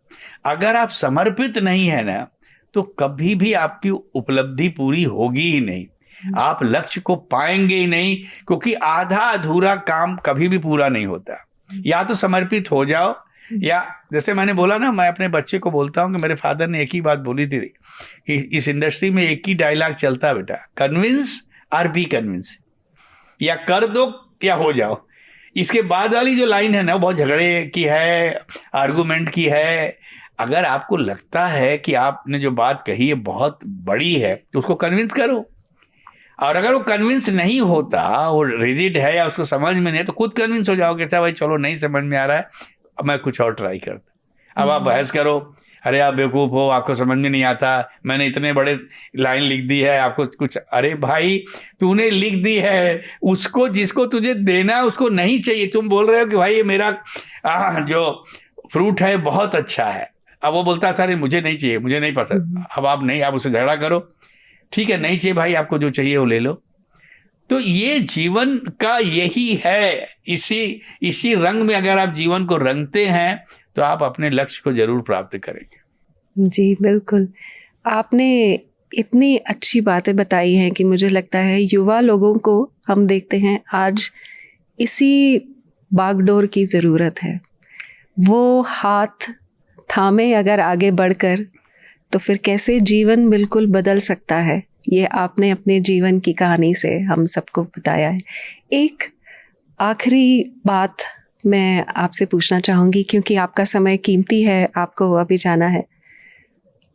अगर आप समर्पित नहीं है ना, तो कभी भी आपकी उपलब्धि पूरी होगी ही नहीं, आप लक्ष्य को पाएंगे ही नहीं, क्योंकि आधा अधूरा काम कभी भी पूरा नहीं होता। या तो समर्पित हो जाओ, या जैसे मैंने बोला ना, मैं अपने बच्चे को बोलता हूँ कि मेरे फादर ने एक ही बात बोली थी कि इस इंडस्ट्री में एक ही डायलॉग चलता है बेटा, कन्विंस और बी कन्विंस, या कर दो या हो जाओ। इसके बाद वाली जो लाइन है ना, वो बहुत झगड़े की है, आर्गूमेंट की है। अगर आपको लगता है कि आपने जो बात कही है बहुत बड़ी है, तो उसको कन्विंस करो। और अगर वो कन्विंस नहीं होता, वो रिजिड है या उसको समझ में नहीं, तो खुद कन्विंस हो जाओगे, अच्छा भाई चलो नहीं समझ में आ रहा है, अब मैं कुछ और ट्राई करता। अब आप बहस करो, अरे आप बेवकूफ़ हो, आपको समझ में नहीं आता, मैंने इतने बड़े लाइन लिख दी है, आपको कुछ, अरे भाई तूने लिख दी है, उसको जिसको तुझे देना है उसको नहीं चाहिए। तुम बोल रहे हो कि भाई ये मेरा जो फ्रूट है बहुत अच्छा है, अब वो बोलता था अरे मुझे नहीं चाहिए, मुझे नहीं पसंद। अब आप नहीं, आप उससे झगड़ा करो, ठीक है नहीं चाहिए भाई, आपको जो चाहिए वो ले लो। तो ये जीवन का यही है। इसी रंग में अगर आप जीवन को रंगते हैं तो आप अपने लक्ष्य को जरूर प्राप्त करेंगे। जी बिल्कुल, आपने इतनी अच्छी बातें बताई हैं कि मुझे लगता है युवा लोगों को हम देखते हैं आज इसी बागडोर की ज़रूरत है। वो हाथ थामे अगर आगे बढ़कर, तो फिर कैसे जीवन बिल्कुल बदल सकता है, ये आपने अपने जीवन की कहानी से हम सबको बताया है। एक आखिरी बात मैं आपसे पूछना चाहूँगी, क्योंकि आपका समय कीमती है, आपको अभी जाना है,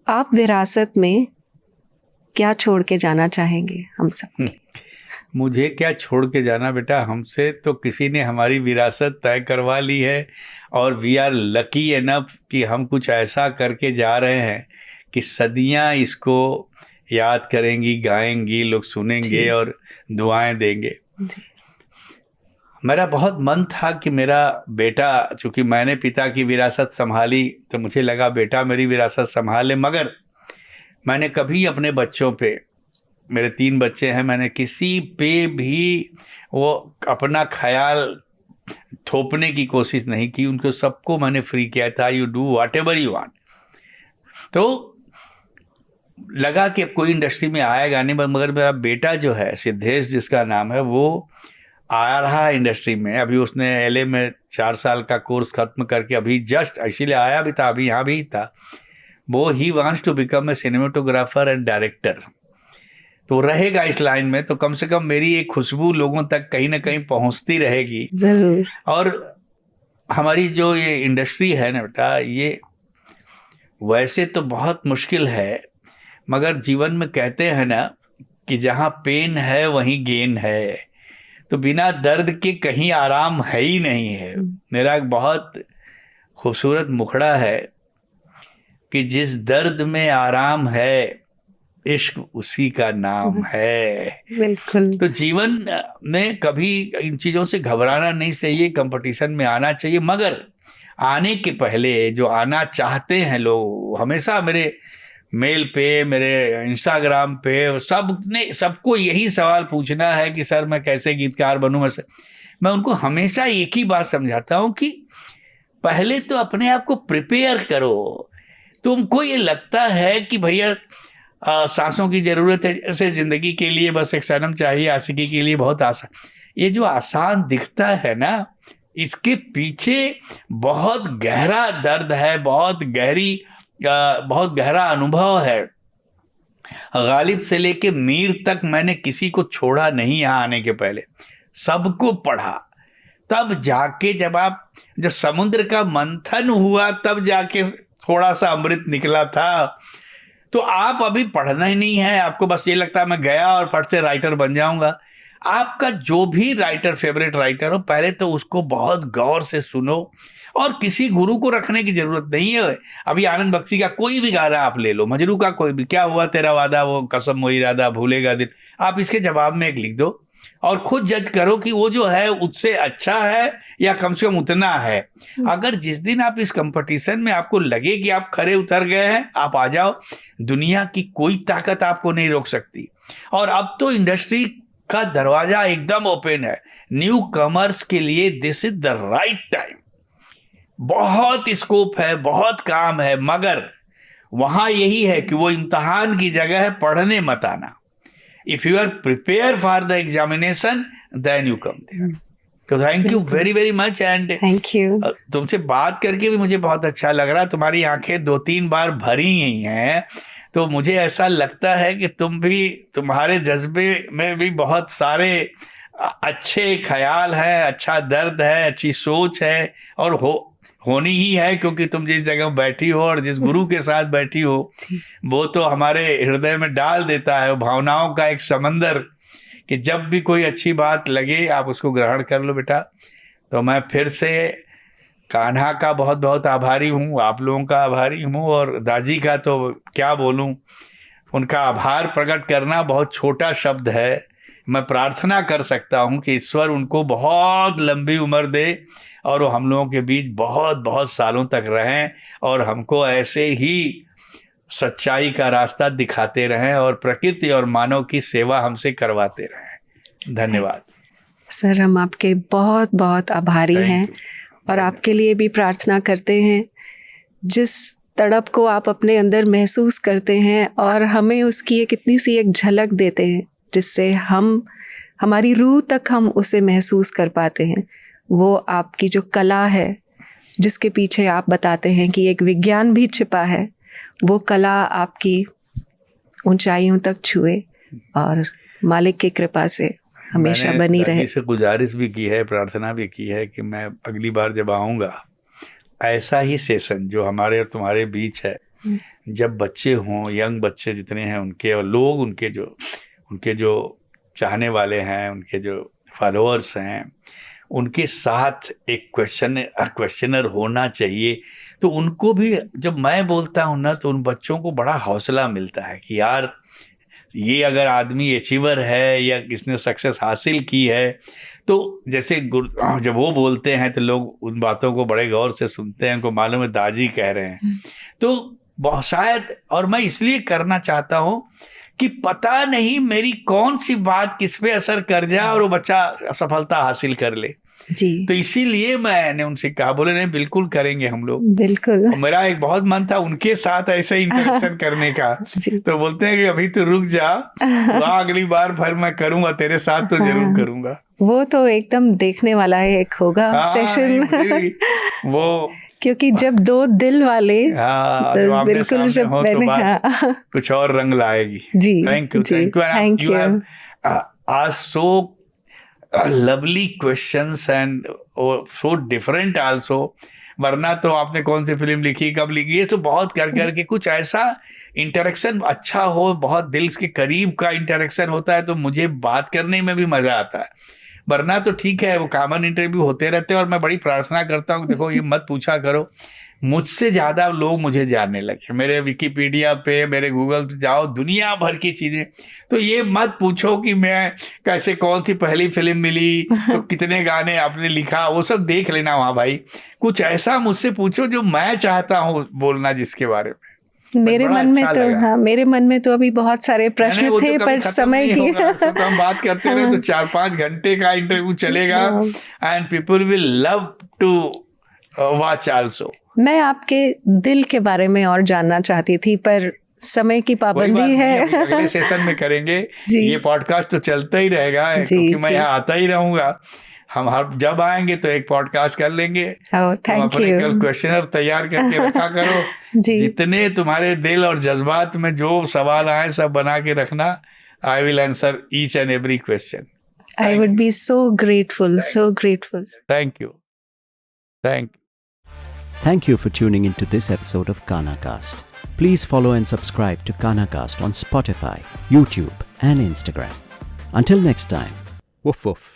आप विरासत में क्या छोड़ के जाना चाहेंगे हम सब? मुझे क्या छोड़ के जाना बेटा, हमसे तो किसी ने हमारी विरासत तय करवा ली है और वी आर लकी एनफ कि हम कुछ ऐसा करके जा रहे हैं कि सदियां इसको याद करेंगी, गाएंगी, लोग सुनेंगे और दुआएं देंगे। मेरा बहुत मन था कि मेरा बेटा, चूंकि मैंने पिता की विरासत संभाली तो मुझे लगा बेटा मेरी विरासत संभाले, मगर मैंने कभी अपने बच्चों पे, मेरे 3 बच्चे हैं, मैंने किसी पे भी वो अपना ख्याल थोपने की कोशिश नहीं की। उनको सबको मैंने फ्री किया था, you do what ever you want. तो लगा कि अब कोई इंडस्ट्री में आएगा नहीं, मगर मेरा बेटा जो है, सिद्धेश जिसका नाम है, वो आ रहा है इंडस्ट्री में। अभी उसने LA में 4 साल का कोर्स खत्म करके अभी जस्ट, इसीलिए आया भी था, अभी यहाँ भी था। वो he wants to become a cinematographer and director. तो रहेगा इस लाइन में, तो कम से कम मेरी एक खुशबू लोगों तक कहीं ना कहीं पहुंचती रहेगी। जरूर। और हमारी जो ये इंडस्ट्री है ना बेटा, ये वैसे तो बहुत मुश्किल है, मगर जीवन में कहते हैं ना कि जहाँ पेन है वहीं गेन है। तो बिना दर्द के कहीं आराम है ही नहीं है। मेरा एक बहुत खूबसूरत मुखड़ा है कि जिस दर्द में आराम है, इश्क उसी का नाम है। बिल्कुल। तो जीवन में कभी इन चीज़ों से घबराना नहीं चाहिए, कंपटीशन में आना चाहिए, मगर आने के पहले जो आना चाहते हैं लोग, हमेशा मेरे मेल पे, मेरे इंस्टाग्राम पे सबको यही सवाल पूछना है कि सर मैं कैसे गीतकार बनूं। मैं उनको हमेशा एक ही बात समझाता हूं कि पहले तो अपने आप को प्रिपेयर करो। तुमको ये लगता है कि भैया सांसों की ज़रूरत है जैसे ज़िंदगी के लिए, बस एक सनम चाहिए आशिकी के लिए, बहुत आसान। ये जो आसान दिखता है ना, इसके पीछे बहुत गहरा दर्द है, बहुत गहरा अनुभव है। गालिब से लेके मीर तक मैंने किसी को छोड़ा नहीं यहाँ आने के पहले, सबको पढ़ा। तब जाके जब समुद्र का मंथन हुआ, तब जाके थोड़ा सा अमृत निकला था। तो आप अभी पढ़ना ही नहीं है, आपको बस ये लगता है मैं गया और फट से राइटर बन जाऊंगा। आपका जो भी राइटर, फेवरेट राइटर हो, पहले तो उसको बहुत गौर से सुनो, और किसी गुरु को रखने की जरूरत नहीं है। अभी आनंद बख्शी का कोई भी गाना आप ले लो, मजरू का कोई भी, क्या हुआ तेरा वादा, वो कसम वो इरादा, भूलेगा दिन, आप इसके जवाब में एक लिख दो और खुद जज करो कि वो जो है उससे अच्छा है या कम से कम उतना है। अगर जिस दिन आप इस कंपटीशन में आपको लगे कि आप खरे उतर गए हैं, आप आ जाओ। दुनिया की कोई ताकत आपको नहीं रोक सकती। और अब तो इंडस्ट्री का दरवाजा एकदम ओपन है न्यू कमर्स के लिए। This is the right time. बहुत स्कोप है, बहुत काम है, मगर वहां यही है कि वो इम्तहान की जगह है, पढ़ने मत आना। If you are prepare for the examination then you come there. तो thank you very very much. And thank you. तुमसे बात करके भी मुझे बहुत अच्छा लग रहा। तुम्हारी आंखें 2-3 बार भरी ही हैं, तो मुझे ऐसा लगता है कि तुम्हारे जज्बे में भी बहुत सारे अच्छे ख्याल हैं, अच्छा दर्द है, अच्छी सोच है, और होनी ही है, क्योंकि तुम जिस जगह बैठी हो और जिस गुरु के साथ बैठी हो, वो तो हमारे हृदय में डाल देता है भावनाओं का एक समंदर, कि जब भी कोई अच्छी बात लगे आप उसको ग्रहण कर लो बेटा। तो मैं फिर से कान्हा का बहुत बहुत आभारी हूँ, आप लोगों का आभारी हूँ, और दाजी का तो क्या बोलूँ, उनका आभार प्रकट करना बहुत छोटा शब्द है। मैं प्रार्थना कर सकता हूँ कि ईश्वर उनको बहुत लंबी उम्र दे और वो हम लोगों के बीच बहुत बहुत सालों तक रहें, और हमको ऐसे ही सच्चाई का रास्ता दिखाते रहें और प्रकृति और मानव की सेवा हमसे करवाते रहें। धन्यवाद सर, हम आपके बहुत बहुत आभारी हैं और आपके लिए भी प्रार्थना करते हैं। जिस तड़प को आप अपने अंदर महसूस करते हैं और हमें उसकी एक इतनी सी एक झलक देते हैं, जिससे हमारी रूह तक हम उसे महसूस कर पाते हैं, वो आपकी जो कला है, जिसके पीछे आप बताते हैं कि एक विज्ञान भी छिपा है, वो कला आपकी ऊंचाइयों तक छुए और मालिक की कृपा से हमेशा मैंने बनी दादी रहे। से गुजारिश भी की है, प्रार्थना भी की है कि मैं अगली बार जब आऊँगा ऐसा ही सेशन जो हमारे और तुम्हारे बीच है, जब बच्चे हों, यंग बच्चे जितने हैं उनके, और लोग उनके जो चाहने वाले हैं, उनके जो फॉलोअर्स हैं, उनके साथ एक क्वेश्चनर होना चाहिए। तो उनको भी जब मैं बोलता हूँ ना, तो उन बच्चों को बड़ा हौसला मिलता है कि यार ये अगर आदमी अचीवर है या किसने सक्सेस हासिल की है, तो जैसे जब वो बोलते हैं तो लोग उन बातों को बड़े गौर से सुनते हैं, उनको मालूम है दादी कह रहे हैं। तो शायद, और मैं इसलिए करना चाहता हूँ कि पता नहीं मेरी कौन सी बात किस पे असर कर जाए और वो बच्चा सफलता हासिल कर ले। जी, तो इसीलिए मैंने उनसे कहा, बोले नहीं बिल्कुल करेंगे हम लोग। बिल्कुल। और मेरा एक बहुत मन था उनके साथ ऐसे इंटरेक्शन करने का। जी। तो बोलते हैं कि अभी तो रुक जा, वहाँ अगली बार फिर मैं करूंगा तेरे साथ, तो जरूर करूंगा। वो तो एकदम देखने वाला है, एक होगा सेशन। वो क्योंकि जब दो दिल वाले, जो आमने बिल्कुल, सामने जब हो तो बात हाँ। कुछ और रंग लाएगी। जी, थैंक यू, जी, thank you, thank you you. have asked so lovely questions and so different also। वरना तो आपने कौन सी फिल्म लिखी, कब लिखी, ये सब बहुत कर करके कुछ ऐसा इंटरेक्शन अच्छा हो, बहुत दिल के करीब का इंटरेक्शन होता है, तो मुझे बात करने में भी मजा आता है। वरना तो ठीक है, वो कॉमन इंटरव्यू होते रहते हैं। और मैं बड़ी प्रार्थना करता हूँ, देखो ये मत पूछा करो, मुझसे ज़्यादा लोग मुझे जानने लगे। मेरे विकिपीडिया पे, मेरे गूगल पे जाओ, दुनिया भर की चीज़ें। तो ये मत पूछो कि मैं कैसे, कौन सी पहली फिल्म मिली, तो कितने गाने आपने लिखा, वो सब देख लेना वहाँ भाई। कुछ ऐसा मुझसे पूछो जो मैं चाहता हूँ बोलना, जिसके बारे में मेरे मन में तो हाँ, मेरे मन में तो अभी बहुत सारे प्रश्न थे, पर समय की तो हम बात करते रहे तो 4-5 घंटे का इंटरव्यू चलेगा, and people will love to watch also. मैं आपके दिल के बारे में और जानना चाहती थी, पर समय की पाबंदी है। अगले सेशन में करेंगे। ये पॉडकास्ट तो चलता ही रहेगा, क्योंकि मैं यहाँ आता ही रहूंगा। हम हर जब आएंगे तो एक पॉडकास्ट कर लेंगे। Thank you. कल क्वेश्चनर तैयार करके रखा करो। जितने तुम्हारे दिल और जज्बात में जो सवाल आए सब बना के रखना। I will answer each and every question. I would be so grateful, so grateful. Thank you, thank you. Thank you for tuning into this episode of KanaCast. Please follow and subscribe to KanaCast on Spotify, YouTube, and Instagram. Until next time, woof woof.